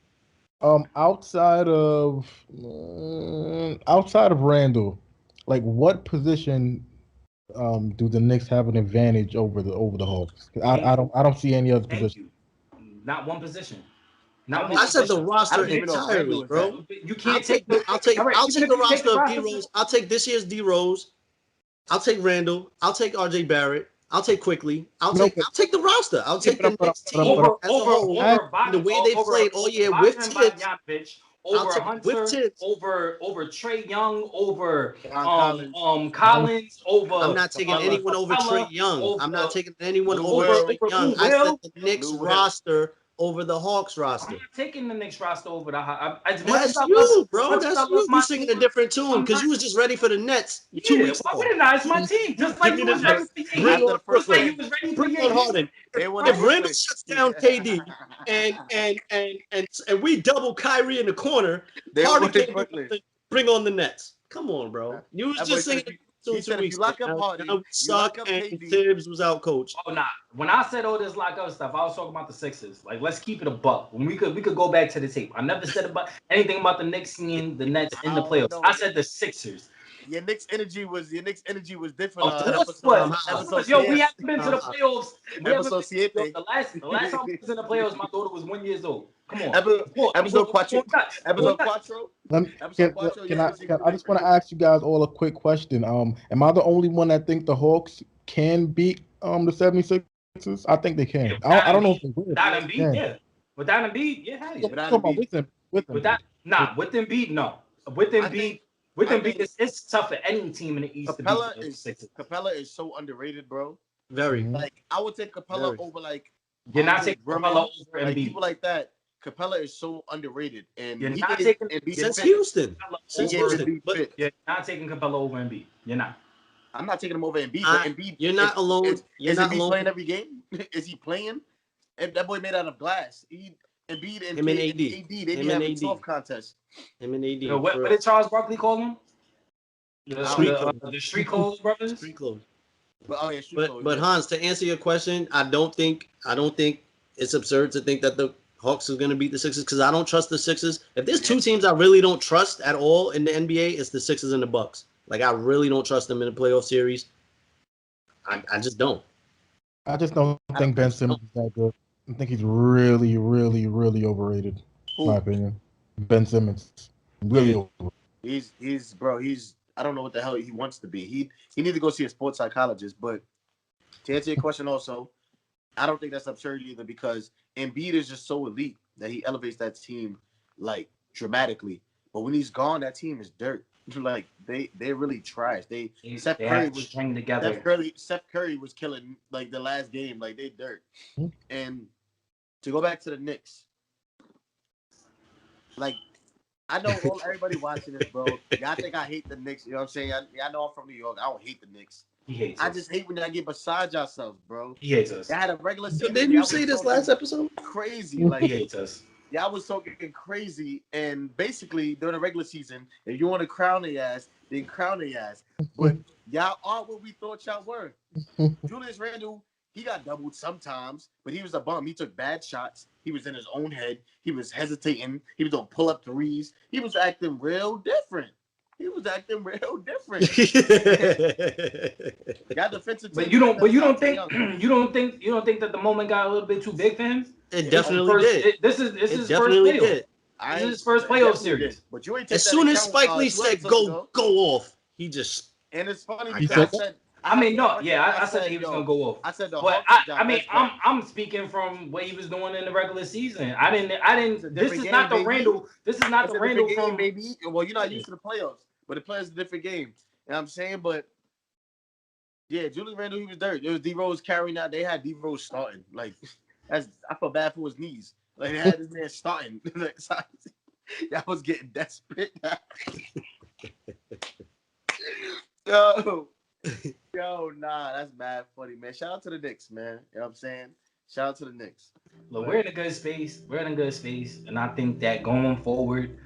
Outside of Randall, like, what position do the Knicks have an advantage over the Hawks? I don't see any other position. Not one position. I said the roster entirely, bro. You can't take. I'll take the roster of D Rose. I'll take this year's D Rose. I'll take Randall. I'll take RJ Barrett. I'll take Quickly. I'll take the roster. I'll take the Knicks team over the way they played all year with Tibbs. Over Hunter, over Trae Young, over Collins, over. I'm not taking anyone over Trae Young. I'm not taking anyone over Trae Young. I said the Knicks roster over the Hawks roster. I'm not taking the Knicks roster over the Hawks. That's you, bro. That's you. You singing a different tune because you was just ready for the Nets 2 weeks ago. Why wouldn't I? It's my team. Just like you was ready for KD. Just like you was ready for KD. If Randall shuts down KD and we double Kyrie in the corner, Harden can't bring on the Nets. Come on, bro. You was just singing. He said if you lock up Harden, you suck, and Tibbs was out coach. Oh, nah. When I said all this lock up stuff, I was talking about the Sixers. Like, let's keep it a buck. When we could go back to the tape. I never said about anything about the Knicks seeing the Nets in the playoffs. I said the Sixers. Your Knicks energy was different. We haven't been to the playoffs. The last time we was in the playoffs, my daughter was 1 year old. Come on. Episode Quattro. I just want to ask you guys all a quick question. Am I the only one that think the Hawks can beat the 76ers? I think they can. I don't know if they will. Without Embiid, yeah. Without Embiid, yeah, hell yeah. With Embiid, no. With Embiid, it's tough for any team in the East to beat the Sixers. Capella is so underrated, bro. Very. Like, I would take Capella over, like, you're not taking Capella over Embiid. People like that. Capella is so underrated, and you're not taking since Houston. But you're not taking Capella over Embiid. You're not. I'm not taking him over Embiid. But Embiid, you're not alone. Is Embiid playing every game? Is he playing? That boy made out of glass. Embiid and AD. They be having a tough contest. Him and AD. What did Charles Barkley call him? The Street Clothes brothers. Street Clothes. But Hans, to answer your question, I don't think it's absurd to think that the Hawks are going to beat the Sixers because I don't trust the Sixers. If there's two teams I really don't trust at all in the NBA, it's the Sixers and the Bucks. Like I really don't trust them in the playoff series. I just don't. I just don't think Ben Simmons is that good. I think he's really, really, really overrated. In my opinion, Ben Simmons really overrated. He's I don't know what the hell he wants to be. He needs to go see a sports psychologist. But to answer your question, also, I don't think that's absurd either because Embiid is just so elite that he elevates that team like dramatically. But when he's gone, that team is dirt. Like they really trash. Seth Curry was string together. Seth Curry was killing like the last game. Like they dirt. And to go back to the Knicks, like I know everybody watching this, bro. Y'all think I hate the Knicks? You know what I'm saying? I know I'm from New York. I don't hate the Knicks. He hates I us. just hate when y'all get beside yourselves, bro. He hates us. I had a regular season. Didn't you say this last episode? Crazy, like he hates us. Y'all was talking crazy, and basically during the regular season, if you want to crown their ass, then crown their ass. But y'all are what we thought y'all were. Julius Randle, he got doubled sometimes, but he was a bum. He took bad shots. He was in his own head. He was hesitating. He was doing pull-up threes. He was acting real different. Y'all defensive. But you don't think that the moment got a little bit too big for him? It definitely did. This is his first playoff. This is his first playoff series. But you ain't as soon as Spike Lee said go off, he just. And it's funny because I said he was gonna go off. I said I'm speaking from what he was doing in the regular season. I didn't. This is not the Randall. This is not the Randall from baby. Well, you're not used to the playoffs, but the playoffs is a different game. You know what I'm saying? But yeah, Julius Randle, he was dirt. It was D Rose carrying out. They had D Rose starting. Like I felt bad for his knees. Like they had this man starting. Like, y'all was getting desperate. Yo, nah, that's bad funny, man. Shout out to the Knicks, man. You know what I'm saying? Shout out to the Knicks. Look, we're in a good space. And I think that going forward,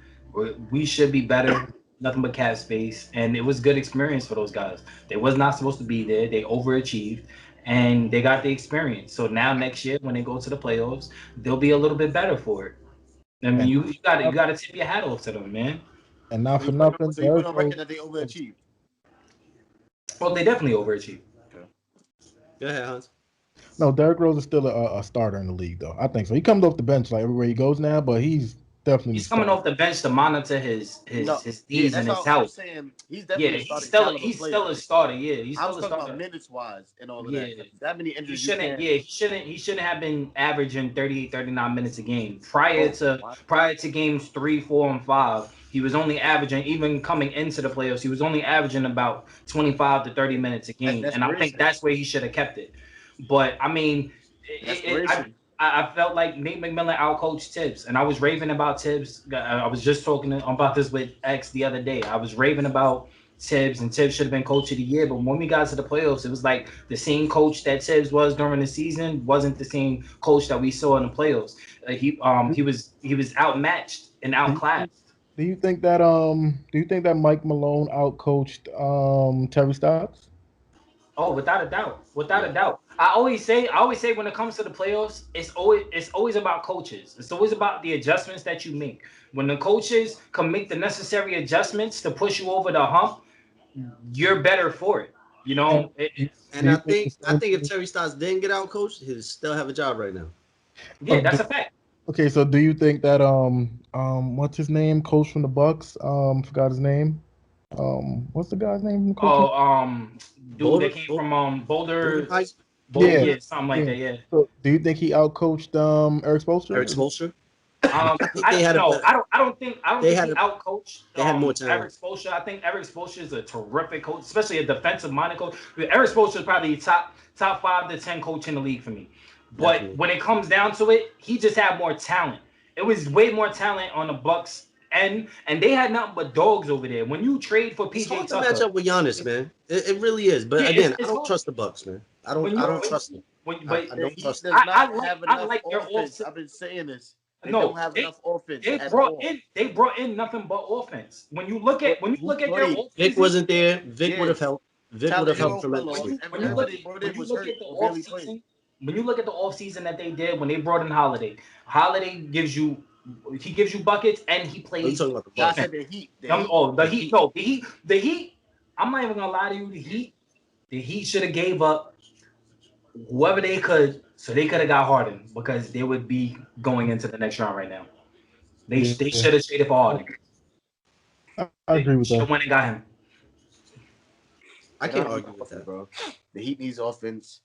we should be better. Nothing but cap space, and it was good experience for those guys. They was not supposed to be there. They overachieved, and they got the experience. So now next year, when they go to the playoffs, they'll be a little bit better for it. I mean, you gotta tip your hat off to them, man. And not for nothing, so you put on record that they overachieved. Well, they definitely overachieved. Okay. Go ahead, Hans. No, Derrick Rose is still a starter in the league, though. I think so. He comes off the bench like everywhere he goes now, but he's definitely coming off the bench to monitor his knees and his health. He's definitely he's still a starter. Yeah, he's still a starter. About minutes wise and all of that. That many injuries. He shouldn't have been averaging 38, 39 minutes a game prior to games 3, 4, and 5. He was only averaging, even coming into the playoffs, he was only averaging about 25 to 30 minutes a game, and I think that's where he should have kept it. But I mean, I felt like Nate McMillan outcoached Tibbs, and I was raving about Tibbs. I was just talking about this with X the other day. I was raving about Tibbs, and Tibbs should have been coach of the year. But when we got to the playoffs, it was like the same coach that Tibbs was during the season wasn't the same coach that we saw in the playoffs. He was outmatched and outclassed. Do you think that Mike Malone outcoached Terry Stotts? Oh, without a doubt. I always say when it comes to the playoffs, it's always about coaches. It's always about the adjustments that you make. When the coaches can make the necessary adjustments to push you over the hump, you're better for it. You know. I think if Terry Stotts didn't get out coached, he'd still have a job right now. Yeah, that's a fact. Okay, so do you think that what's his name? Coach from the Bucks. Forgot his name. What's the guy's name? Dude that came from Boulder. Yeah, something like that. Yeah. So, do you think he outcoached Eric Spoelstra? Eric Spoelstra. I don't think he outcoached. They had more time. Eric Spoelstra. I think Eric Spoelstra is a terrific coach, especially a defensive-minded coach. Eric Spoelstra is probably top 5 to 10 coach in the league for me. But definitely. When it comes down to it, he just had more talent. It was way more talent on the Bucks end, and they had nothing but dogs over there. When you trade for PJ it's hard Tucker, to match up with Giannis, man. It really is. But again, I don't trust the Bucks, man. I don't trust them. I don't trust them. I like their offense. I've been saying this. They don't have enough offense. They brought in nothing but offense. When you look at their offense, Vic wasn't there. Vic would have helped. Vic would Tyler have Hero helped fell off. tremendously. Everybody they brought in was hurt or barely played. When you look at the offseason that they did when they brought in Holiday gives you buckets and he Are you plays. talking about the I Bucks? said the Heat. The Heat. No, the Heat. I'm not even gonna lie to you. The Heat should have gave up whoever they could, so they could have got Harden because they would be going into the next round right now. They should have traded for Harden. I agree with Should that. have went and got him. I can't argue with that, bro. The Heat needs offense.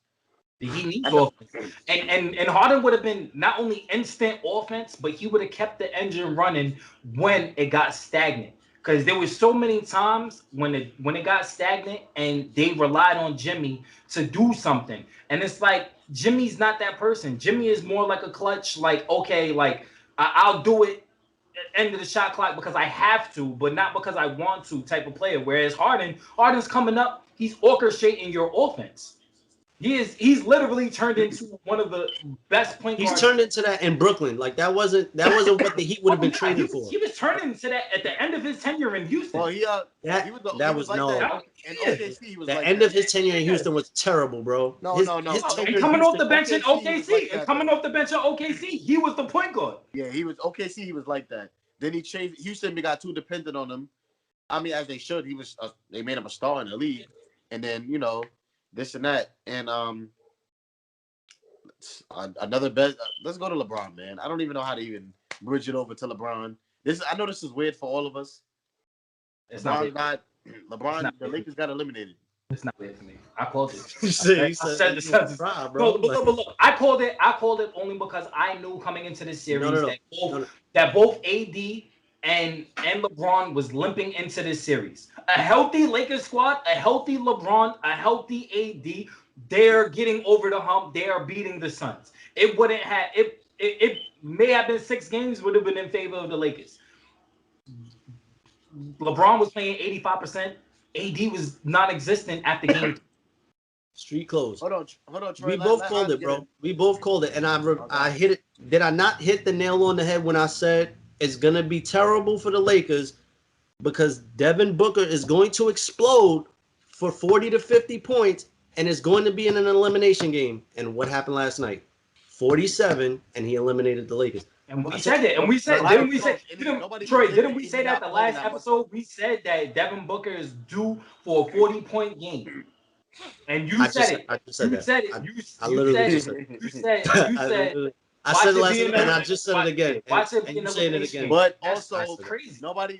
The Heat needs offense. And Harden would have been not only instant offense, but he would have kept the engine running when it got stagnant. Because there was so many times when it got stagnant and they relied on Jimmy to do something. And it's like Jimmy's not that person. Jimmy is more like a clutch, like, okay, like I'll do it at the end of the shot clock because I have to, but not because I want to type of player. Whereas Harden's coming up, he's orchestrating your offense. He's literally turned into one of the best point guards. He's turned into that in Brooklyn. Like that wasn't what the Heat would have been trading for. He was turning into that at the end of his tenure in Houston. Well, he was like that. And OKC, he was the like end that. of his tenure in Houston was terrible, bro. No. And coming off the bench in OKC, he was the point guard. Yeah, he was OKC. He was like that. Then he changed. Houston got too dependent on him. I mean, as they should. They made him a star in the league, and then this and that, and another bet. Let's go to LeBron, man. I don't even know how to even bridge it over to LeBron. I know this is weird for all of us. It's LeBron, not the Lakers got eliminated. It's not weird for me. I called it. You said bro. But look, I called it only because I knew coming into this series that both AD and LeBron was limping into this series. A healthy Lakers squad, a healthy LeBron, a healthy AD, they're getting over the hump. They are beating the Suns. It wouldn't have it may have been 6 games, would have been in favor of the Lakers. LeBron was playing 85%. AD was non-existent after game. Street clothes. Hold on, Troy. We both called it, bro. We both called it, and I hit it. Did I not hit the nail on the head when I said it's gonna be terrible for the Lakers because Devin Booker is going to explode for 40 to 50 points, and it's going to be in an elimination game. And what happened last night? 47, and he eliminated the Lakers. And we said it. And we said, didn't we say that the last episode? We said that Devin Booker is due for a 40-point game. And you said it. I said it last night, and I just said it again. And you saying it again. But also, nobody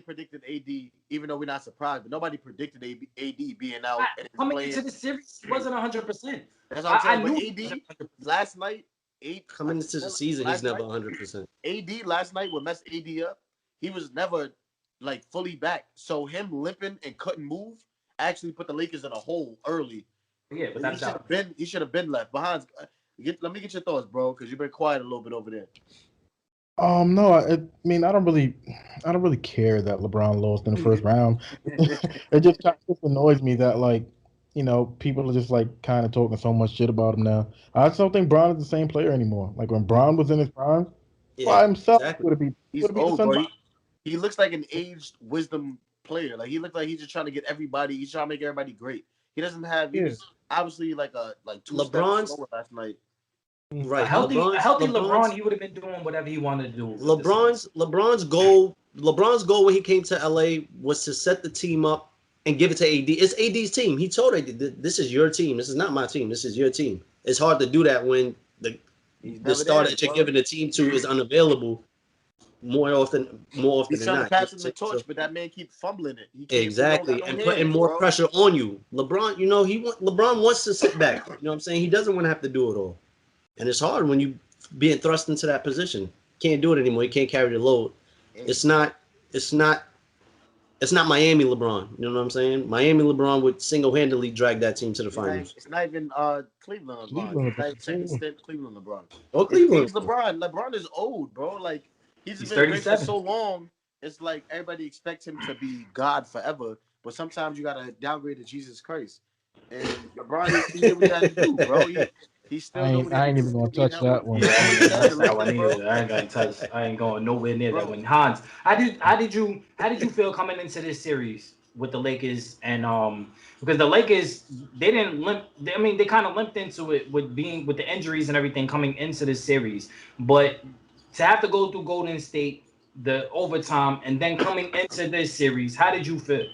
predicted AD, even though we're not surprised, but nobody predicted AD being out. Coming into the series, he wasn't 100%. That's what I'm saying. But AD, last night, coming into the season, he's never 100%. AD last night would mess AD up. He was never fully back. So him limping and couldn't move actually put the Lakers in a hole early. Yeah, but he should have been left behind. Let me get your thoughts, bro, because you've been quiet a little bit over there. No, I don't really care that LeBron lost in the first round. It just kind of annoys me that people are just kind of talking so much shit about him now. I just don't think Bron is the same player anymore. Like when Bron was in his prime, by himself, exactly. He's old, bro. He looks like an aged wisdom player. Like he looks like he's just trying to get everybody. He's trying to make everybody great. He doesn't have. He was obviously like 2 steps slower last night. Right, a healthy LeBron, he would have been doing whatever he wanted to do. LeBron's goal when he came to LA was to set the team up and give it to AD. It's AD's team. He told AD, "This is your team. This is not my team. This is your team." It's hard to do that when the star that you're giving the team to is unavailable. More often he's than not. He's trying to pass him the torch, but that man keeps fumbling it. Exactly, and putting more pressure on you. LeBron, LeBron wants to sit back. You know what I'm saying? He doesn't want to have to do it all. And it's hard when you being thrust into that position. Can't do it anymore. You can't carry the load. It's not Miami LeBron. You know what I'm saying? Miami LeBron would single-handedly drag that team to the finals. It's not even Cleveland LeBron. It's not Cleveland LeBron. Oh, Cleveland. It's LeBron. LeBron is old, bro. Like he's been 37 for so long. It's like everybody expects him to be God forever, but sometimes you gotta downgrade to Jesus Christ. And LeBron, he did what he had to do, bro. He's still. I ain't even gonna touch that one. I ain't going nowhere near that one. Hans, how did you feel coming into this series? with the Lakers and because the Lakers they didn't limp. They kind of limped into it with the injuries and everything coming into this series, but to have to go through Golden State, the overtime, and then coming into this series, how did you feel?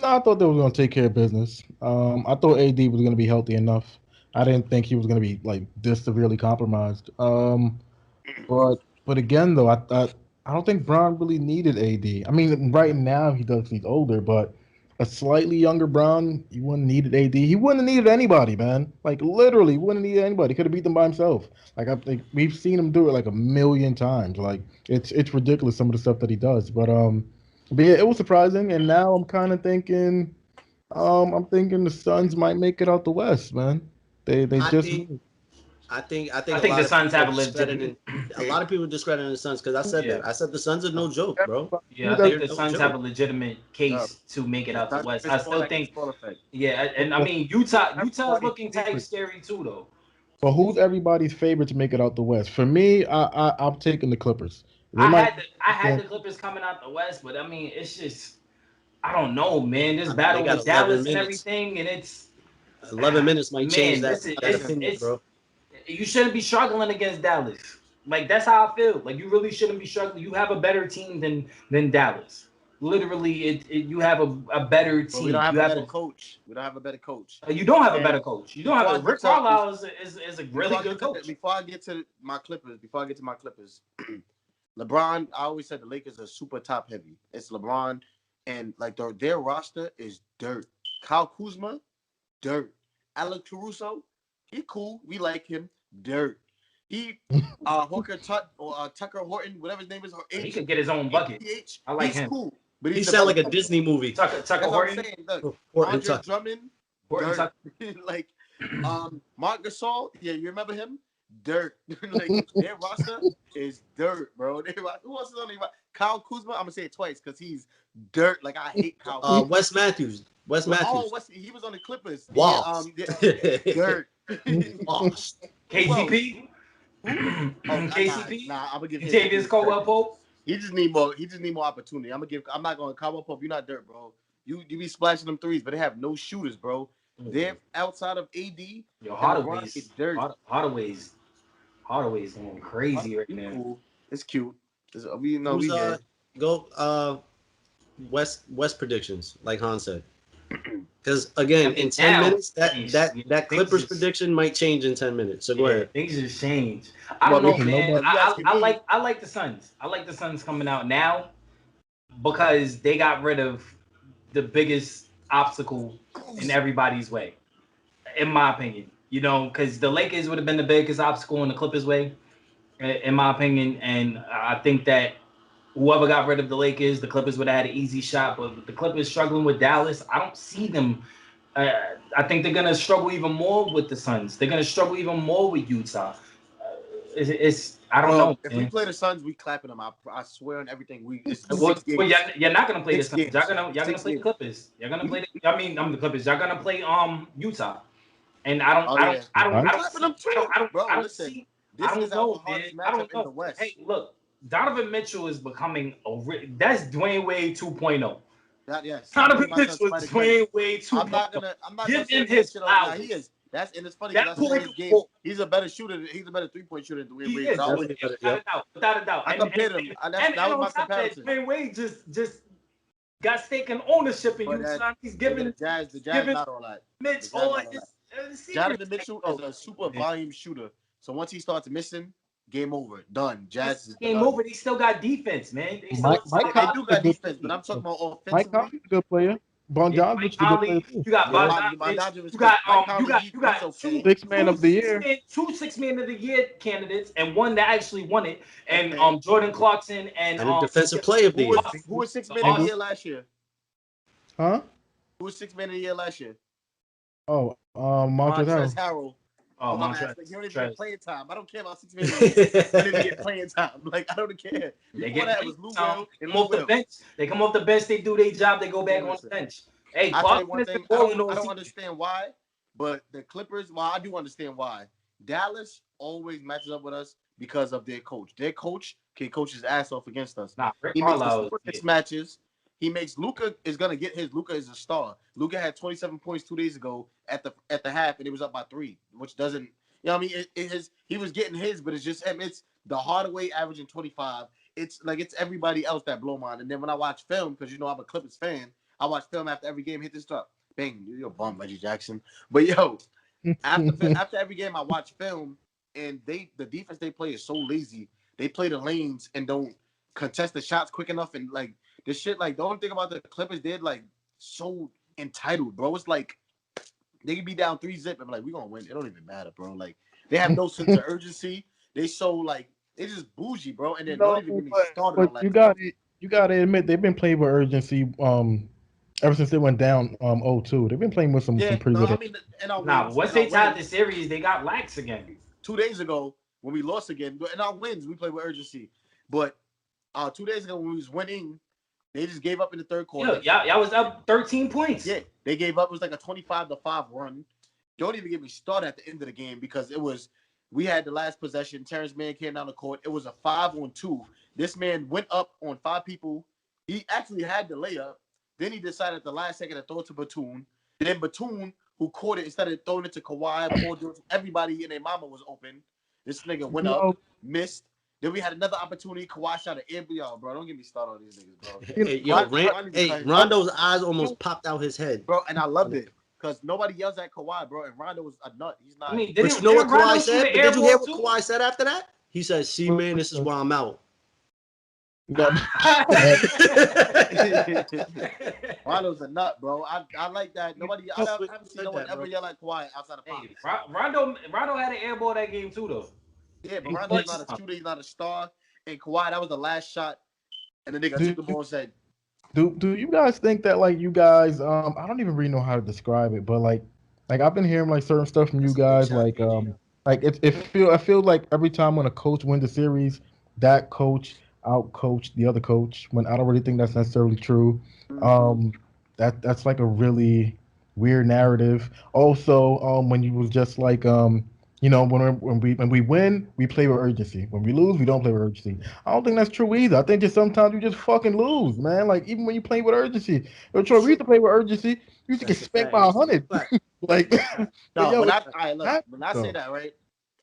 I thought they were going to take care of business. I thought AD was going to be healthy enough. I didn't think he was going to be like this severely compromised. But again, though, I don't think Bron really needed AD. I mean, right now he does. He's older, but a slightly younger Bron, he wouldn't needed AD. He wouldn't have needed anybody, man. Like literally, wouldn't have needed anybody. He could have beat them by himself. Like I think we've seen him do it like a million times. Like it's ridiculous some of the stuff that he does. But yeah, it was surprising. And now I'm thinking the Suns might make it out the West, man. They I just think I think I a think lot the of Suns people have are a discrediting legitimate. a lot of people discrediting the Suns because I said Yeah. that. I said the Suns are no joke, bro. Yeah, I They're think the no Suns have a joke. legitimate case to make it out the That's West. his I still spoiler- think, spoiler effect. yeah, and I mean Utah's Everybody's looking type favorite. scary too, though. But who's everybody's favorite to make it out the West? For me, I'm taking the Clippers. They I might. had the Clippers coming out the West, but I mean it's just I don't know, man. This I mean, they battle got with 11 Dallas and minutes. everything, and it's 11 minutes might change man, that opinion, it's bro. you shouldn't be struggling against Dallas. Like that's how I feel. Like you really shouldn't be struggling. You have a better team than Dallas. Literally, you have a better But team. we don't have you a have better coach. We don't have a better coach. You don't have a And better coach. You don't before have I a get Rick to- Carlisle is a really good coach. Before I get to my Clippers, LeBron. I always said the Lakers are super top heavy. It's LeBron, and like their roster is dirt. Kyle Kuzma, dirt. Alec Caruso, he cool. We like him. Dirt. He Tucker Horton, whatever his name is. He could get his own bucket. HH, I like he's him. cool. But He he's sound like a developing. Disney movie. Tucker That's what I'm Horton. saying. Look, Horton Andre Tucker. Drummond, Horton dirt. Tucker. Like Marc Gasol, yeah, you remember him? Dirt. Like their roster is dirt, bro. Who else is on the roster? Kyle Kuzma, I'm gonna say it twice because he's dirt. Like I hate Kyle Kuzma. Wes Matthews. He was on the Clippers. Wow. Dirt. Lost. KCP. KCP? Nah, I'm gonna give Davis Caldwell Pope. He just need more opportunity. I'm not going Caldwell Pope. You're not dirt, bro. You be splashing them threes, but they have no shooters, bro. They're outside of AD. Yo, Hardaway's going crazy right now. Cool. It's cute. West predictions, like Han said. Because again, in 10 minutes, that Clippers prediction might change in 10 minutes. So go ahead. Things just change. I don't know, man. I like the Suns. I like the Suns coming out now because they got rid of the biggest obstacle in everybody's way, in my opinion. You know, because the Lakers would have been the biggest obstacle in the Clippers' way, in my opinion. And I think that whoever got rid of the Lakers, the Clippers would have had an easy shot. But with the Clippers struggling with Dallas, I don't see them. I think they're going to struggle even more with the Suns. They're going to struggle even more with Utah. I don't know. If we play the Suns, we clapping them. I swear on everything. You're not going to play the Suns. Y'all going to play the Clippers. You're going to play I'm the Clippers. Y'all going to play Utah. And I don't see. I don't know, man. I don't know. Hey, look. Donovan Mitchell is becoming that's Dwayne Wade 2.0. Yes. Donovan Mitchell is Dwayne Wade 2.0. I'm not give gonna him his flowers. He is. And it's funny that because his game. He's a better shooter. He's a better 3-point shooter than Dwayne Wade. Without a doubt. I compared him. That was my comparison. Dwayne Wade just got stake and ownership in Utah. He's giving the Jazz not all that. Mitch all his Donovan Mitchell is a super volume shooter. So once he starts missing, game over. Done. Jazz is game over. They still got defense, man. They do got defense, but I'm talking about offensively. Mike Conley's a good player. Bogdanovich, you got Bogdanovich. You got two 6 man of the year. Two 6 man of the year candidates, and one that actually won it. And Jordan Clarkson and a defensive player of the year. Who was 6 man of the year last year? Huh? Who was 6 man of the year last year? Oh, Montrezl Harrell. Oh, Montrezl. You don't even get playing time. I don't care about 6 man. You didn't get playing time. Like I don't care. Before that was Lou Will and Lou Will. They come off the bench. They do their job. They go back on the bench. Hey, I tell you one thing. I don't understand why, but the Clippers. Well, I do understand why. Dallas always matches up with us because of their coach. Their coach can coach his ass off against us. Rick Carlisle makes the mismatches. he makes Luka is gonna get his. Luka is a star. Luka had 27 points 2 days ago at the half, and it was up by 3, which doesn't. You know what I mean? He was getting his, but it's just him. It's the Hardaway averaging 25. It's everybody else that blow mine. And then when I watch film, because I'm a Clippers fan, I watch film after every game. Hit this stuff, bang, you're a bum, Reggie Jackson. But yo, after every game, I watch film, and the defense they play is so lazy. They play the lanes and don't contest the shots quick enough, and like this shit. Like the only thing about the Clippers, they're like so entitled, bro. It's like they can be down 3-0 and like we gonna win. It don't even matter, bro. Like they have no sense of urgency. They so like they just bougie, bro. And then don't even get me started on that. You gotta admit they've been playing with urgency. Ever since they went down 0-2, they've been playing with some pretty good. I mean, once they tied the series, they got lax again. 2 days ago when we lost again, in our wins we played with urgency. But 2 days ago when we was winning, they just gave up in the third quarter. Yeah, y'all was up 13 points. Yeah, they gave up. It was like a 25-5 run. Don't even get me started at the end of the game because we had the last possession. Terrence Mann came down the court. It was a 5-on-2. This man went up on 5 people. He actually had the layup. Then he decided at the last second to throw it to Batum. Then Batum, who caught it, instead of throwing it to Kawhi, Paul George, everybody and their mama was open. This nigga went up, missed. Then we had another opportunity. Kawhi shot an air, y'all, bro. Don't get me started on these niggas, bro. Rondo's eyes almost popped out his head, bro, and I loved it because nobody yells at Kawhi, bro. And Rondo was a nut. He's not. I mean, but you know what Kawhi said? But did you hear what Kawhi said after that? He said, "See, man, this is why I'm out." Rondo's a nut, bro. I like that. I haven't seen no one ever yell at Kawhi outside of pocket. Rondo had an air ball that game too, though. Yeah, but Rondo's not a shooter. He's not a star. And Kawhi, that was the last shot. And the nigga took the ball and said, "Do you guys think that like you guys? I don't even really know how to describe it, but like I've been hearing like certain stuff from you guys, like I feel like every time when a coach wins a series, that coach out-coach the other coach, when I don't really think that's necessarily true. That's like a really weird narrative. Also, when you was just like when we win, we play with urgency. When we lose, we don't play with urgency. I don't think that's true either. I think just sometimes you just fucking lose, man. Like even when you play with urgency, we used to play with urgency. You used to get spanked by 100. Like no, when I say that, right?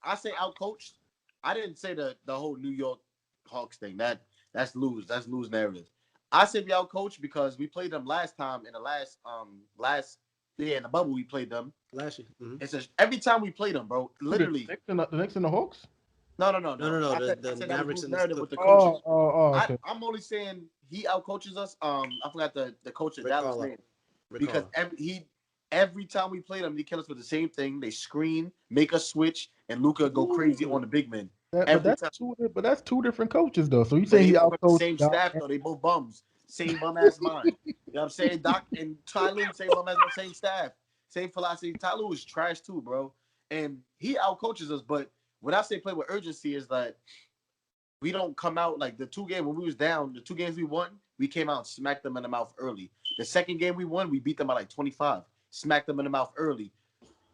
I say out-coached. I didn't say the whole New York Hawks thing. That's lose. That's lose narrative. I said we out-coached because we played them last time in the last in the bubble we played them last year. Mm-hmm. It's just every time we played them, bro. Literally. The Knicks and the Hawks? No. The Mavericks and narrative with the coaches. Okay. I'm only saying he out-coaches us. I forgot the coach of Dallas name. Because every time we play them, they kill us with the same thing. They screen, make us switch, and Luka go crazy on the big men. But that's two different coaches though. So you say he out-coached same staff though? They both bums. Same bum ass mind. You know what I'm saying? Doc and Tyler, same bum ass, same staff, same philosophy. Tyler was trash too, bro. And he out-coaches us. But when I say play with urgency is that we don't come out like the 2 games when we was down. The 2 games we won, we came out and smacked them in the mouth early. The second game we won, we beat them by like 25. Smacked them in the mouth early.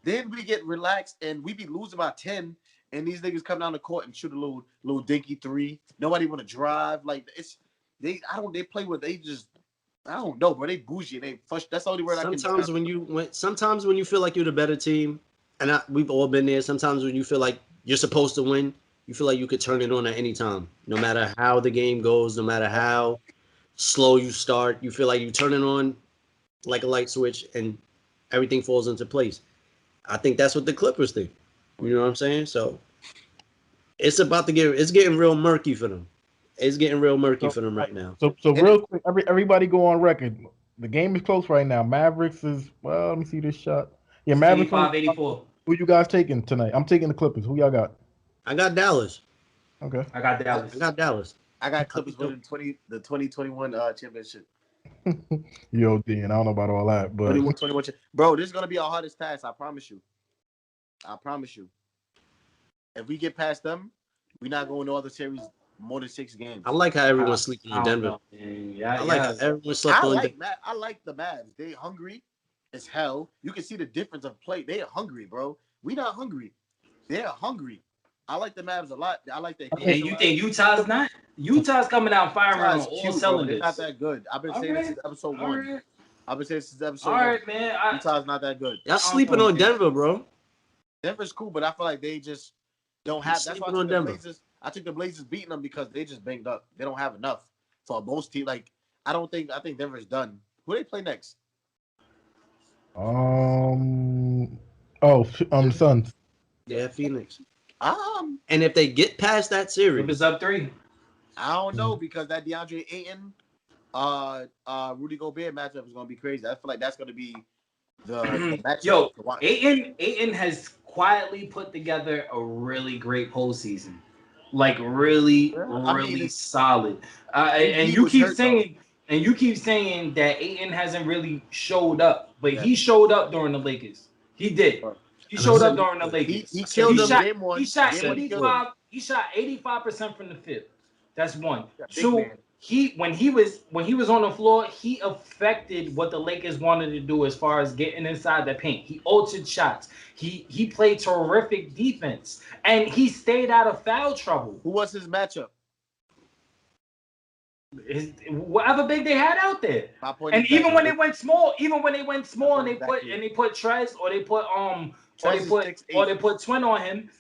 Then we get relaxed and we be losing by 10. And these niggas come down the court and shoot a little dinky 3. Nobody want to drive. Like they play with. They just I don't know, bro. They bougie. That's the only word I can. Sometimes when you feel like you're the better team, and we've all been there. Sometimes when you feel like you're supposed to win, you feel like you could turn it on at any time, no matter how the game goes, no matter how slow you start. You feel like you turn it on like a light switch, and everything falls into place. I think that's what the Clippers think. You know what I'm saying? So it's getting real murky for them. It's getting real murky for them right now. So real quick, everybody go on record. The game is close right now. Mavericks is let me see this shot. Yeah, Mavericks 85-84. Who you guys taking tonight? I'm taking the Clippers. Who y'all got? I got Dallas. Okay. I got Dallas. I got Clippers winning the 2021 championship. Yo, D, and I don't know about all that, but 21. Bro, this is gonna be our hardest task. I promise you. If we get past them, we're not going to other series more than 6 games. I like how everyone's sleeping in Denver. I like how everyone slept on Denver. I like the Mavs. They hungry as hell. You can see the difference of play. They are hungry, bro. We not hungry. They're hungry. I like the Mavs a lot. I like that. And you think Utah's not? Utah's coming out firing on Utah's all cute, bro. They're cylinders. not that good. I've been saying this since episode 1. Right. I've been saying since episode All 1. right, man. Utah's not that good. Y'all sleeping on Denver, bro. Denver's cool, but I feel like they just don't have. That's why I took the Blazers. I took the Blazers beating them because they just banged up. They don't have enough for most teams. Like I think Denver's done. Who they play next? Suns. Yeah, Phoenix. And if they get past that series, it's up 3. I don't know because that DeAndre Ayton, Rudy Gobert matchup is gonna be crazy. I feel like that's gonna be the matchup. Yo, Ayton has quietly put together a really great postseason, like really solid. And you keep saying that Ayton hasn't really showed up, but he showed up during the Lakers. He did. He showed up during the Lakers. He killed them. He shot 85% from the field. That's one. Two. When he was on the floor, he affected what the Lakers wanted to do as far as getting inside the paint. He altered shots. He played terrific defense, and he stayed out of foul trouble. Who was his matchup? Whatever big they had out there. And even when they went small, and they put Trez or they put Twin on him,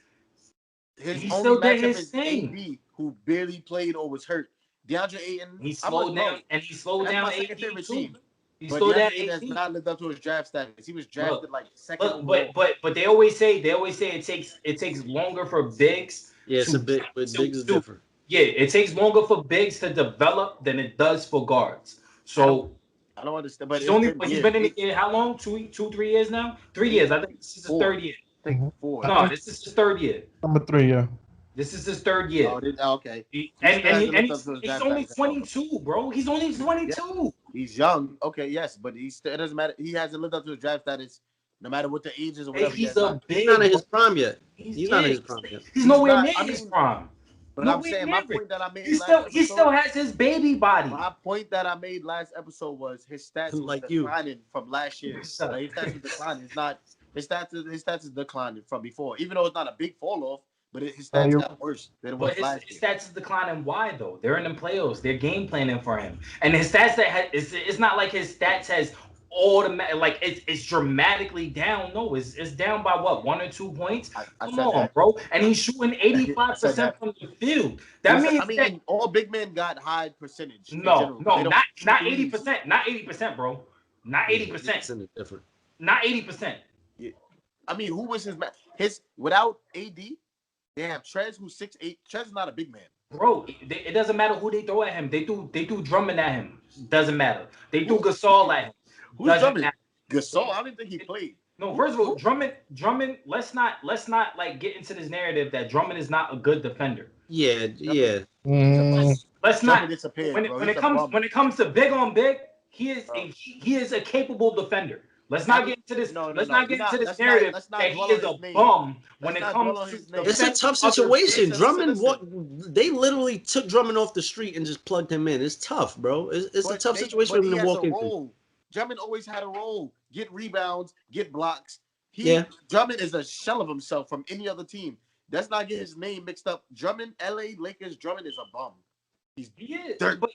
he still did his thing. AD, who barely played or was hurt. DeAndre Ayton, he slowed down AD too. He slowed down AD. Has not lived up to his draft status. He was drafted like second. But they always say it takes longer for bigs. Yeah, it's a bit, but bigs is different. Yeah, it takes longer for bigs to develop than it does for guards. So I don't understand. But he's been in the game how long? 3 years now? 3 years. I think this is his third year. I think 4. No, this is his third year. Number 3, yeah. This is his third year. Okay. And he's only 22, bro. He's only 22. Yeah. He's young. Okay, yes, but it doesn't matter. He hasn't lived up to his draft status, no matter what the age is or whatever. He's not in his prime yet. He's not in his prime yet. He's nowhere near his prime. But I'm saying my point that I made he still has his baby body. My point that I made last episode was his stats was declining from last year. His stats was declining. It's not his stats is declining from before. Even though it's not a big fall off, but his stats got worse than it was last year. His stats is declining. Why though? They're in the playoffs. They're game planning for him. And his stats it's not like his stats has automatic like it's dramatically down. No, it's down by what, 1 or 2 points? Come on, bro. And he's shooting 85% from the field. That means all big men got high percentage. No, not 80%. Not 80%, bro. Not 80%. Different. Not 80%. Yeah. I mean, who was his without AD? They have Trez, who's 6'8". Trez is not a big man. Bro, it doesn't matter who they throw at him. They do Drummond at him. Doesn't matter. They do Gasol at him. Who's Drummond? Gasol? I don't think he played. No, first of all, Drummond. Let's not like get into this narrative that Drummond is not a good defender. Yeah. Let's not. When it comes to big on big, he is a capable defender. Let's not get into this. Let's not get into this narrative that he is a bum when it comes to. It's a tough situation. Drummond, they literally took Drummond off the street and just plugged him in. It's tough, bro. It's a tough situation for him to walk into. Drummond always had a role: get rebounds, get blocks. Drummond is a shell of himself from any other team. Let's not get his name mixed up. Drummond, LA Lakers. Drummond is a bum. He is. But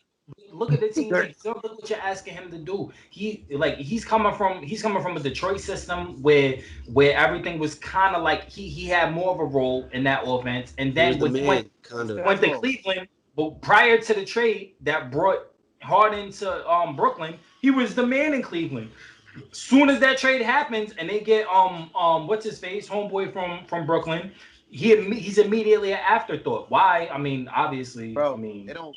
look at the team. Look what you're asking him to do. He's coming from a Detroit system where everything was kind of like he had more of a role in that offense, and then went to Cleveland. But prior to the trade that brought Harden to Brooklyn, he was the man in Cleveland. Soon as that trade happens and they get what's his face, homeboy from Brooklyn, he's immediately an afterthought. Why? I mean, obviously, bro,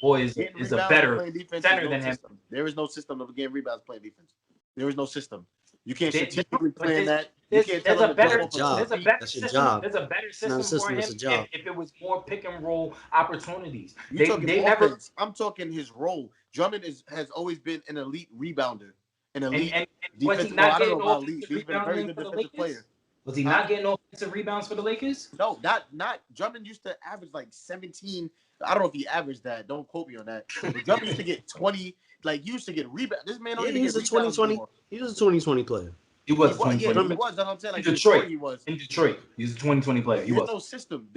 boy is a better center than him. There is no system of getting rebounds playing defense. There is no system. You can't strategically plan that. There's a better system. There's a better system for him if it was more pick and roll opportunities. I'm talking his role. Drummond has always been an elite rebounder, an elite defensive. I don't know about elite. He's been a very good defensive player. Was he not getting offensive rebounds for the Lakers? No, not. Drummond used to average like 17. I don't know if he averaged that. Don't quote me on that. But Drummond used to get 20. Like used to get rebounds. This man don't even get rebounds anymore. He was a 2020 player. He was a He was, 2020. he was. That's what I'm saying. Like In Detroit. before he was. In Detroit. He's a 2020 player. He There's was. no system.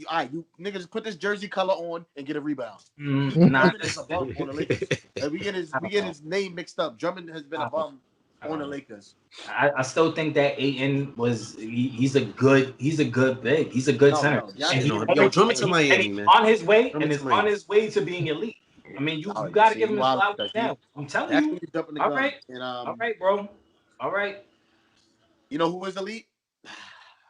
All right, you niggas put this jersey color on and get a rebound. Nah, Drummond is a bum on the Lakers. Like, we get his name mixed up. Drummond has been a bum on the Lakers. I still think that Ayton was he's a good big. He's a good center. Yo, Drummond to Miami, man. On his way, Drummond and is on his way to being elite. I mean, you got to give him his flowers now. I'm telling you. All right, all right, bro. All right. You know who is elite?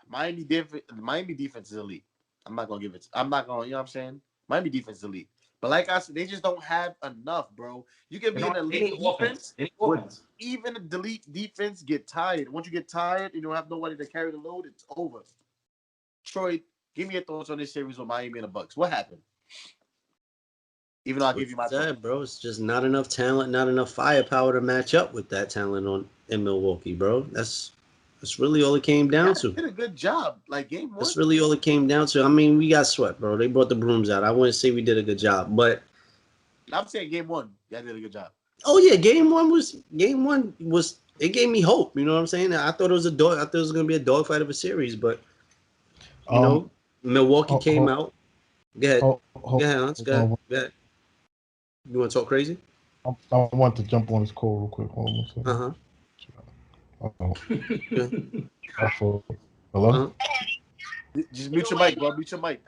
Miami defense is elite. I'm not gonna, you know what I'm saying? Miami defense is elite. But like I said, they just don't have enough, bro. You can be an elite defense, but even a elite defense get tired. Once you get tired, you don't have nobody to carry the load, it's over. Troy, give me your thoughts on this series with Miami and the Bucks. What happened? Even though I'll give you my thoughts. Bro, it's just not enough talent, not enough firepower to match up with that talent in Milwaukee, bro. That's really all it came down to. Did a good job, like game one. That's really all it came down to. I mean, we got swept, bro. They brought the brooms out. I wouldn't say we did a good job, but I'm saying game one, y'all did a good job. Oh yeah, game one was it gave me hope. You know what I'm saying? I thought it was gonna be a dogfight of a series, but you know, Milwaukee came out. Go ahead, go ahead, Hans. Go ahead. You want to talk crazy? I want to jump on this call real quick. Hold on a second. Hello? Just mute your mic, bro. Mute your mic.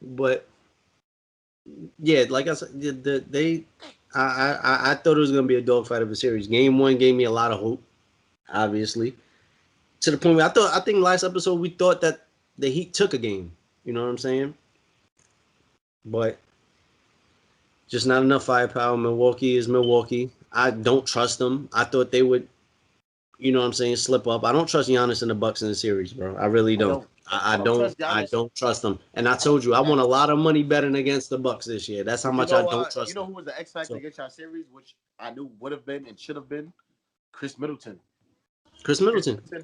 But yeah, like I said, I thought it was gonna be a dogfight of a series. Game one gave me a lot of hope, obviously, to the point where I think last episode we thought that the Heat took a game. You know what I'm saying? But just not enough firepower. Milwaukee is Milwaukee. I don't trust them. I thought they would, you know what I'm saying, slip up. I don't trust Giannis and the Bucks in the series, bro. I really don't. I don't trust them. And I told you, I won a lot of money betting against the Bucks this year. That's how much I don't trust them. You know who was the X factor against our series, which I knew would have been and should have been? Chris Middleton.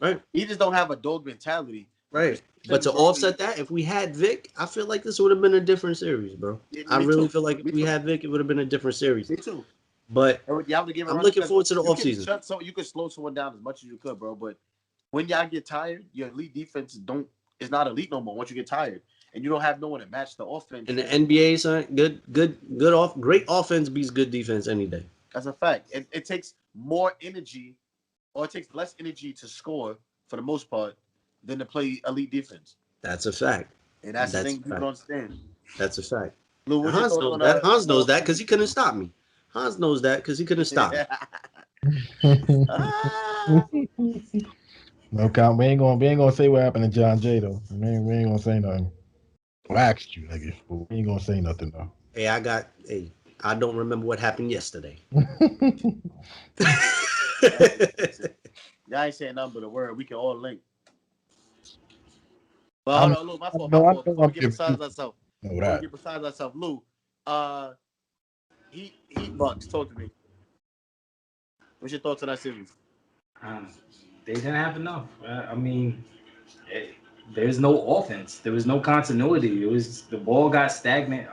Right. He just don't have a dog mentality. Right. But to offset that, if we had Vic, I feel like this would have been a different series, bro. Yeah, I really feel like if we had Vic, it would have been a different series. Me too. But I'm looking forward to the offseason. So you can slow someone down as much as you could, bro. But when y'all get tired, your elite defense is not elite no more once you get tired. And you don't have no one to match the offense. And the NBA, son, great offense beats good defense any day. That's a fact. It takes more energy, or it takes less energy to score for the most part than to play elite defense. That's a fact. And that's the thing people don't understand. That's a fact. Lou, Hans knows that. Hans knows that because he couldn't stop me. Hans knows that because he couldn't stop me. No count. We ain't gonna say what happened to John Jay though. We ain't gonna say nothing. I asked you, nigga. We ain't gonna say nothing though. Hey, I don't remember what happened yesterday. Y'all ain't saying nothing but a word. We can all link. But hold on, Lou, my fault. Before we get besides ourselves. Lou, Heat Bucks, talk to me. What's your thoughts on that series? They didn't have enough. I mean, there's no offense. There was no continuity. The ball got stagnant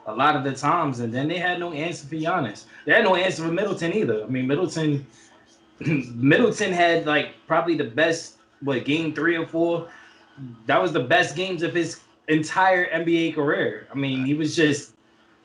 a lot of the times, and then they had no answer for Giannis. They had no answer for Middleton either. I mean, Middleton had like probably the best, game 3 or 4. That was the best games of his entire NBA career. I mean, he was just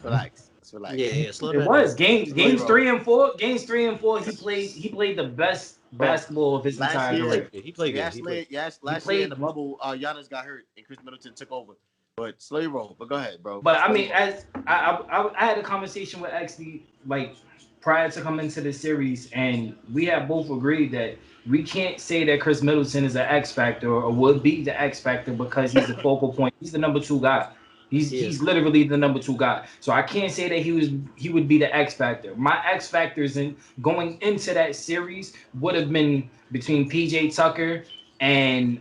relax. Yeah, it was games 3 and 4. Games 3 and 4, he played the best basketball of his entire career. He played good. Last year in the bubble, Giannis got hurt and Chris Middleton took over. But slay roll. But go ahead, bro. But I mean, as I had a conversation with XD like prior to coming to the series, and we have both agreed that we can't say that Chris Middleton is an X factor or would be the X factor because he's the focal point. He's the number 2 guy. He's literally the number 2 guy. So I can't say that he would be the X factor. My X factors in going into that series would have been between PJ Tucker and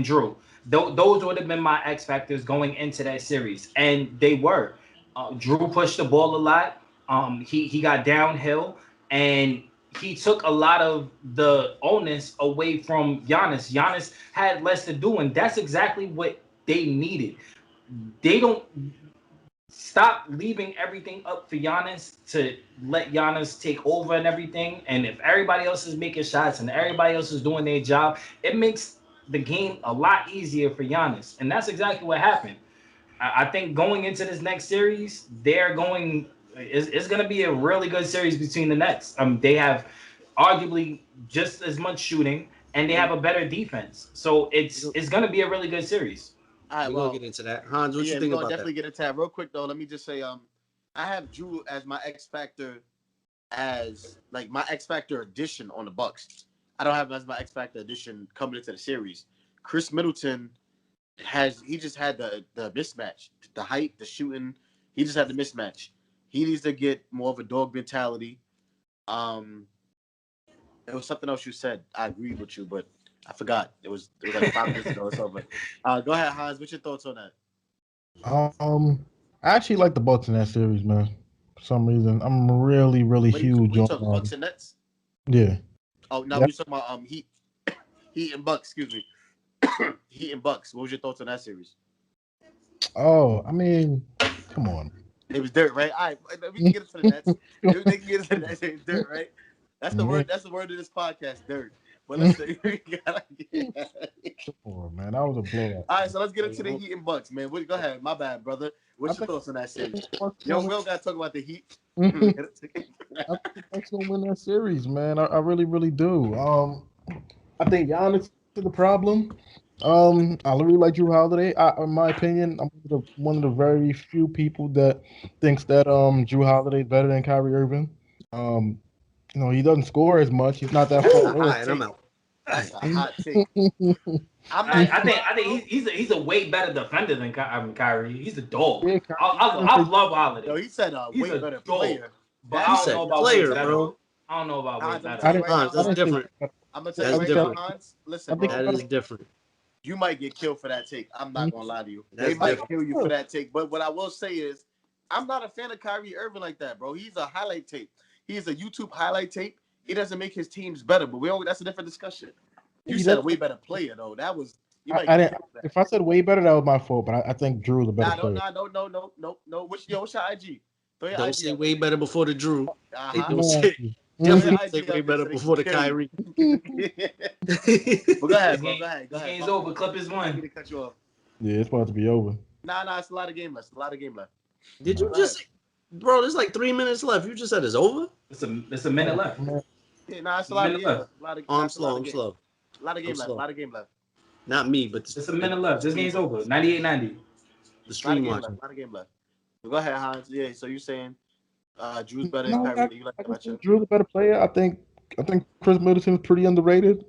Drew. Those would have been my X factors going into that series, and they were. Drew pushed the ball a lot. He got downhill, and he took a lot of the onus away from Giannis. Giannis had less to do, and that's exactly what they needed. stop leaving everything up for Giannis to let Giannis take over and everything. And if everybody else is making shots and everybody else is doing their job, it makes the game a lot easier for Giannis. And that's exactly what happened. I think going into this next series, it's going to be a really good series between the Nets. They have arguably just as much shooting and they have a better defense. So it's going to be a really good series. All right, We're well, gonna get into that. Hans, what yeah, you we're think gonna about definitely that? get into that real quick though. Let me just say, I have Drew as my X Factor, as like my X Factor addition on the Bucks. I don't have him as my X Factor addition coming into the series. Chris Middleton he just had the mismatch, the height, the shooting. He just had the mismatch. He needs to get more of a dog mentality. Um, it was something else you said. I agreed with you, but I forgot. It was like 5 minutes ago or something. Go ahead, Hans. What's your thoughts on that? I actually like the Bucks in that series, man. For some reason, I'm really, really What are huge you on. talking Bucks and Nets? Yeah. Oh, now Yep. we talking about Heat and Bucks. Excuse me, Heat and Bucks. What was your thoughts on that series? Oh, I mean, come on. It was dirt, right? All right, we can get into the Nets. They can get into the Nets. It's dirt, right? That's the word. That's the word of this podcast, dirt. But let's say, Come on, man. That was a blowout. all right, so let's get into the Heat and Bucks, man. Go ahead. My bad, brother. What's your thoughts on that series? Yo, we don't gotta talk about the Heat. I think the Bucks gonna win that series, man. I really, really do. I think Giannis is the problem. I really like Drew Holiday. In my opinion, I'm one of the very few people that thinks that Drew Holiday is better than Kyrie Irving. Um, he doesn't score as much. He's not that That's a far. All hot right, I'm take. out. That's a hot take. I'm I, not. I think he's a way better defender than Kyrie. He's a dog. Yeah, I love Yo, Holiday. he said a He's way a better dog. player. But He I don't said know about way player, better. bro. I don't know about way Hans, I'm better. telling you right now, Hans, that's Hans. different. I'm gonna tell That's you right different. now, Hans. Listen, I think bro. That is different. You might get killed for that take. I'm not gonna lie to you. They That's might different. kill you for that take. But what I will say is, I'm not a fan of Kyrie Irving like that, bro. He's a highlight tape. He's a YouTube highlight tape. He doesn't make his teams better. But that's a different discussion. You said a way better player though. That was you might I get didn't. killed for that. If I said way better, that was my fault. But I think Drew's a better player. No. What's your IG? Throw your Don't IG say up. way better before the Drew. Hey, Uh-huh. don't say Throw your definitely say IG way up there better so they before the can kill Kyrie. But go ahead, bro. Go ahead. This game's over. Clippers I need won. to cut you off. Yeah, it's about to be over. Nah, it's a lot of game left. Did you just say, bro? There's like 3 minutes left. You just said it's over. It's a minute left. Yeah, nah, it's a lot of Minute game left. left. Oh, I'm slow. I'm slow. A lot of game left. Not me, but It's a minute left. This game's over. 98-90. the stream watching. A lot of game left. But go ahead, Hans. Yeah, so you're saying Drew's better than No, Kyrie. You like I that just think matchup? Drew's a better player. I think Chris Middleton is pretty underrated,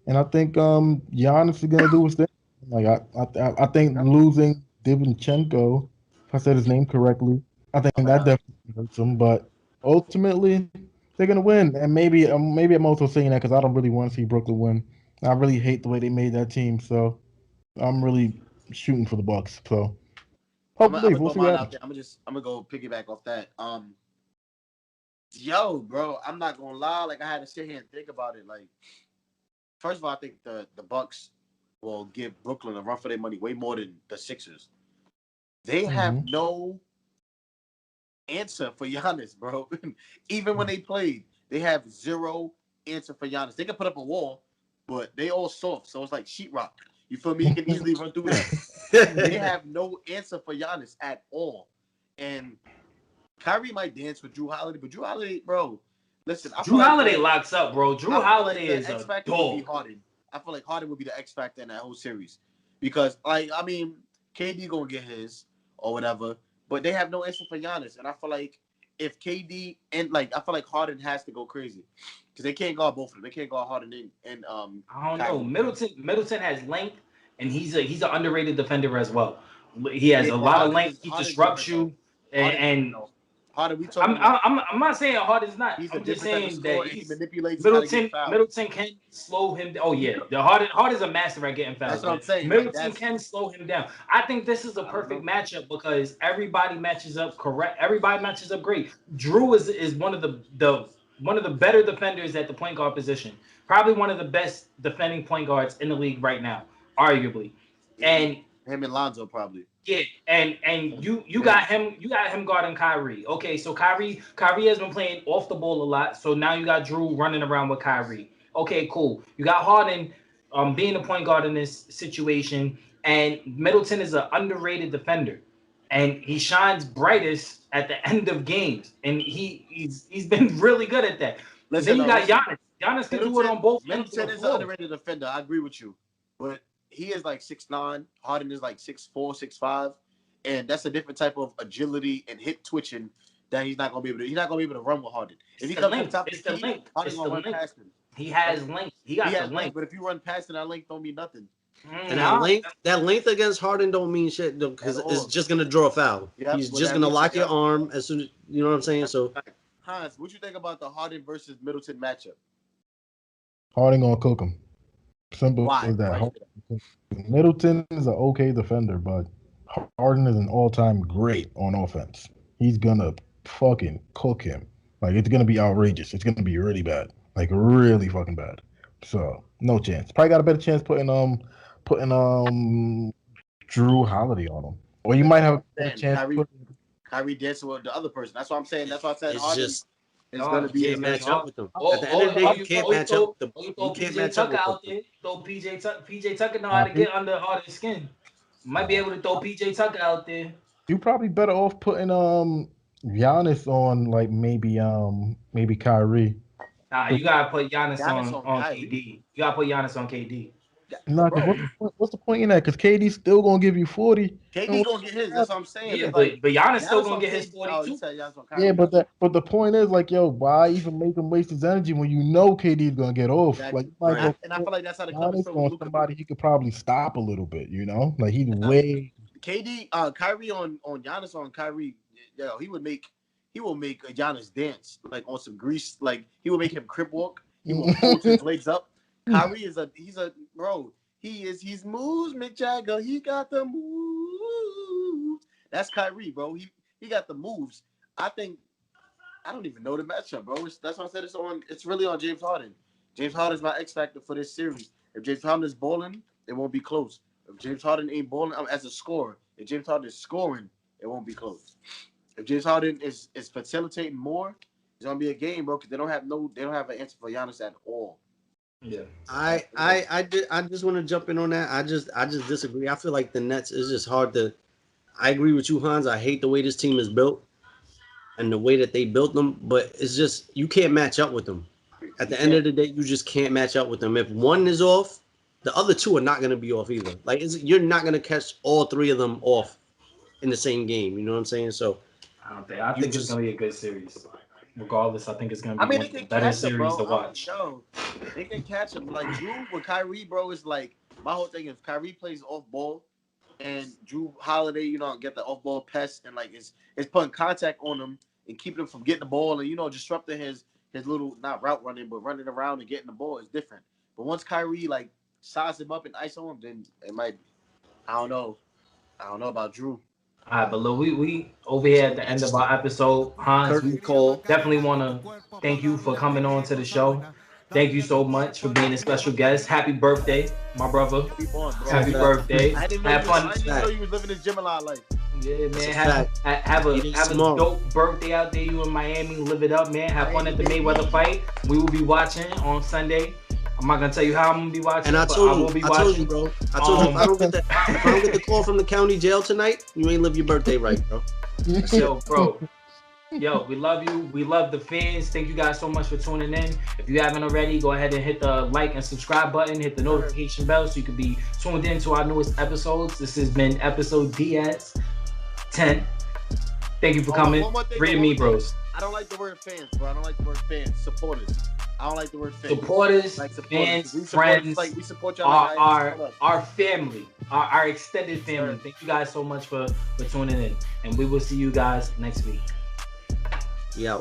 and I think Giannis is gonna do his thing. Like I think losing Divinchenko, if I said his name correctly, I think that definitely hurts him. But ultimately, they're gonna win, and maybe I'm also saying that because I don't really want to see Brooklyn win. I really hate the way they made that team, so I'm really shooting for the Bucks. So I'm hopefully gonna we'll throw see mine what out happens. there. I'm gonna go piggyback off that. Yo, bro, I'm not gonna lie. Like I had to sit here and think about it. Like, first of all, I think the Bucks will give Brooklyn a run for their money way more than the Sixers. They have no answer for Giannis, bro. Even when they played, they have zero answer for Giannis. They can put up a wall, but they all soft, so it's like sheetrock. You feel me? You can easily run through that. They have no answer for Giannis at all. And Kyrie might dance with Drew Holiday, but Drew Holiday, bro, listen. Drew Holiday locks up, bro. Drew Holiday is X a factor would be dog. Harden. I feel like Harden would be the X factor in that whole series because, like, I mean, KD gonna get his or whatever, but they have no answer for Giannis, and I feel like if KD and I feel like Harden has to go crazy because they can't guard both of them. They can't guard Harden and I don't Kyrie. know. Middleton has length, and he's an underrated defender as well. He has Yeah, a but lot of Harden length. is He Harden's disrupts different you, though. Harden's different and though. Harden, we talking about I'm not saying Harden's not. he's a I'm just different type of saying that scorer and he he's manipulates how to get fouled. Middleton can slow him down. Oh yeah, the Harden's a master at getting fouls. That's what I'm saying. Middleton can slow him down. I think this is a perfect know. matchup because everybody matches up correct. Everybody matches up great. Drew is one of the better defenders at the point guard position. Probably one of the best defending point guards in the league right now, arguably. And Him and Lonzo probably. Yeah, and you got him guarding Kyrie. Okay, so Kyrie has been playing off the ball a lot. So now you got Drew running around with Kyrie. Okay, cool. You got Harden being the point guard in this situation, and Middleton is an underrated defender, and he shines brightest at the end of games, and he's been really good at that. Listen, then you got Giannis. Giannis can do it on both ends of Middleton the is an floor. underrated defender. I agree with you, but he is like 6'9". Harden is like 6'4", 6'5", and that's a different type of agility and hip twitching that he's not gonna be able to. He's not gonna be able to run with Harden. If he comes to the top of the key, Harden's gonna run past him. He has length. He got the length. But if you run past him, that length don't mean nothing. And that length against Harden don't mean shit though, because it's just gonna draw a foul. Yep, he's just gonna lock your arm as soon as you know what I'm saying. So, Hans, what you think about the Harden versus Middleton matchup? Harden gonna cook him. Simple as that. Middleton is an okay defender, but Harden is an all-time great on offense. He's gonna fucking cook him. Like, it's gonna be outrageous. It's gonna be really bad, like really fucking bad. So no chance. Probably got a better chance putting Drew Holiday on him, or you might have a chance. Kyrie dancing with the other person. That's what I'm saying. That's why I said it's Harden. Just it's gonna be can't match up with them. At the end of the day, you can't match up with them. You can't match up with them. Throw PJ Tucker know how to get under Harden's skin. Might be able to throw PJ Tucker out there. You probably better off putting Giannis on, like maybe Kyrie. Nah, you gotta put Giannis on KD. You gotta put Giannis on KD. Nah, what's the point in that? Because KD's still gonna give you 40. KD's gonna get his. That's what I'm saying. Yeah, but Giannis still gonna get his 40 too. Yeah, but the point is, like, yo, why even make him waste his energy when you know KD's gonna get off? Exactly. Like, and I feel like that's how the Giannis on somebody he could probably stop a little bit. You know, like he's way. KD, Kyrie on Giannis on Kyrie. Yo, he will make Giannis dance like on some grease. Like he will make him crip walk. He will hold his legs up. Kyrie he's a bro. He's moves, Mick Jagger. He got the moves. That's Kyrie, bro. He got the moves. I don't even know the matchup, bro. That's why I said it's really on James Harden. James Harden's my X factor for this series. If James Harden is balling, it won't be close. If James Harden ain't balling as a scorer, if James Harden is scoring, it won't be close. If James Harden is facilitating more, it's gonna be a game, bro. Because they don't have an answer for Giannis at all. Yeah, I just want to jump in on that. I just disagree. I feel like the Nets is just hard to. I agree with you, Hans. I hate the way this team is built and the way that they built them, but it's just you can't match up with them. At the end of the day, you just can't match up with them. If one is off, the other two are not going to be off either. Like you're not going to catch all three of them off in the same game. You know what I'm saying? So I think it's going to be a good series. Regardless, I think it's going to be one of the better series to watch. They can catch him. Like Drew with Kyrie, bro, is like my whole thing. If Kyrie plays off ball and Drew Holiday, get the off ball pest and like it's putting contact on him and keeping him from getting the ball and disrupting his little not route running but running around and getting the ball is different. But once Kyrie like size him up and ISO him, then it might. I don't know about Drew. All right, but look, we over here at the end of our episode. Hans, we definitely want to thank you for coming on to the show. Thank you so much for being a special guest. Happy birthday, my brother. Happy birthday. Have fun. I didn't know you was living this Gemini life. Yeah, man. Have a dope birthday out there. You in Miami, live it up, man. Have fun at the Mayweather fight. We will be watching on Sunday. I'm not gonna tell you how I'm gonna be watching. And I told you, bro. I told you if I don't get the call from the county jail tonight, you ain't live your birthday right, bro. Yo, bro. Yo, we love you. We love the fans. Thank you guys so much for tuning in. If you haven't already, go ahead and hit the like and subscribe button. Hit the notification bell so you can be tuned in to our newest episodes. This has been episode Diez 10. Thank you for coming. Read me, bros. I don't like the word fans, bro. I don't like the word fans. Supporters. I don't like the word fans. Supporters, fans, friends, we support y'all. Our family, our extended family. Thank you guys so much for tuning in. And we will see you guys next week. Yeah.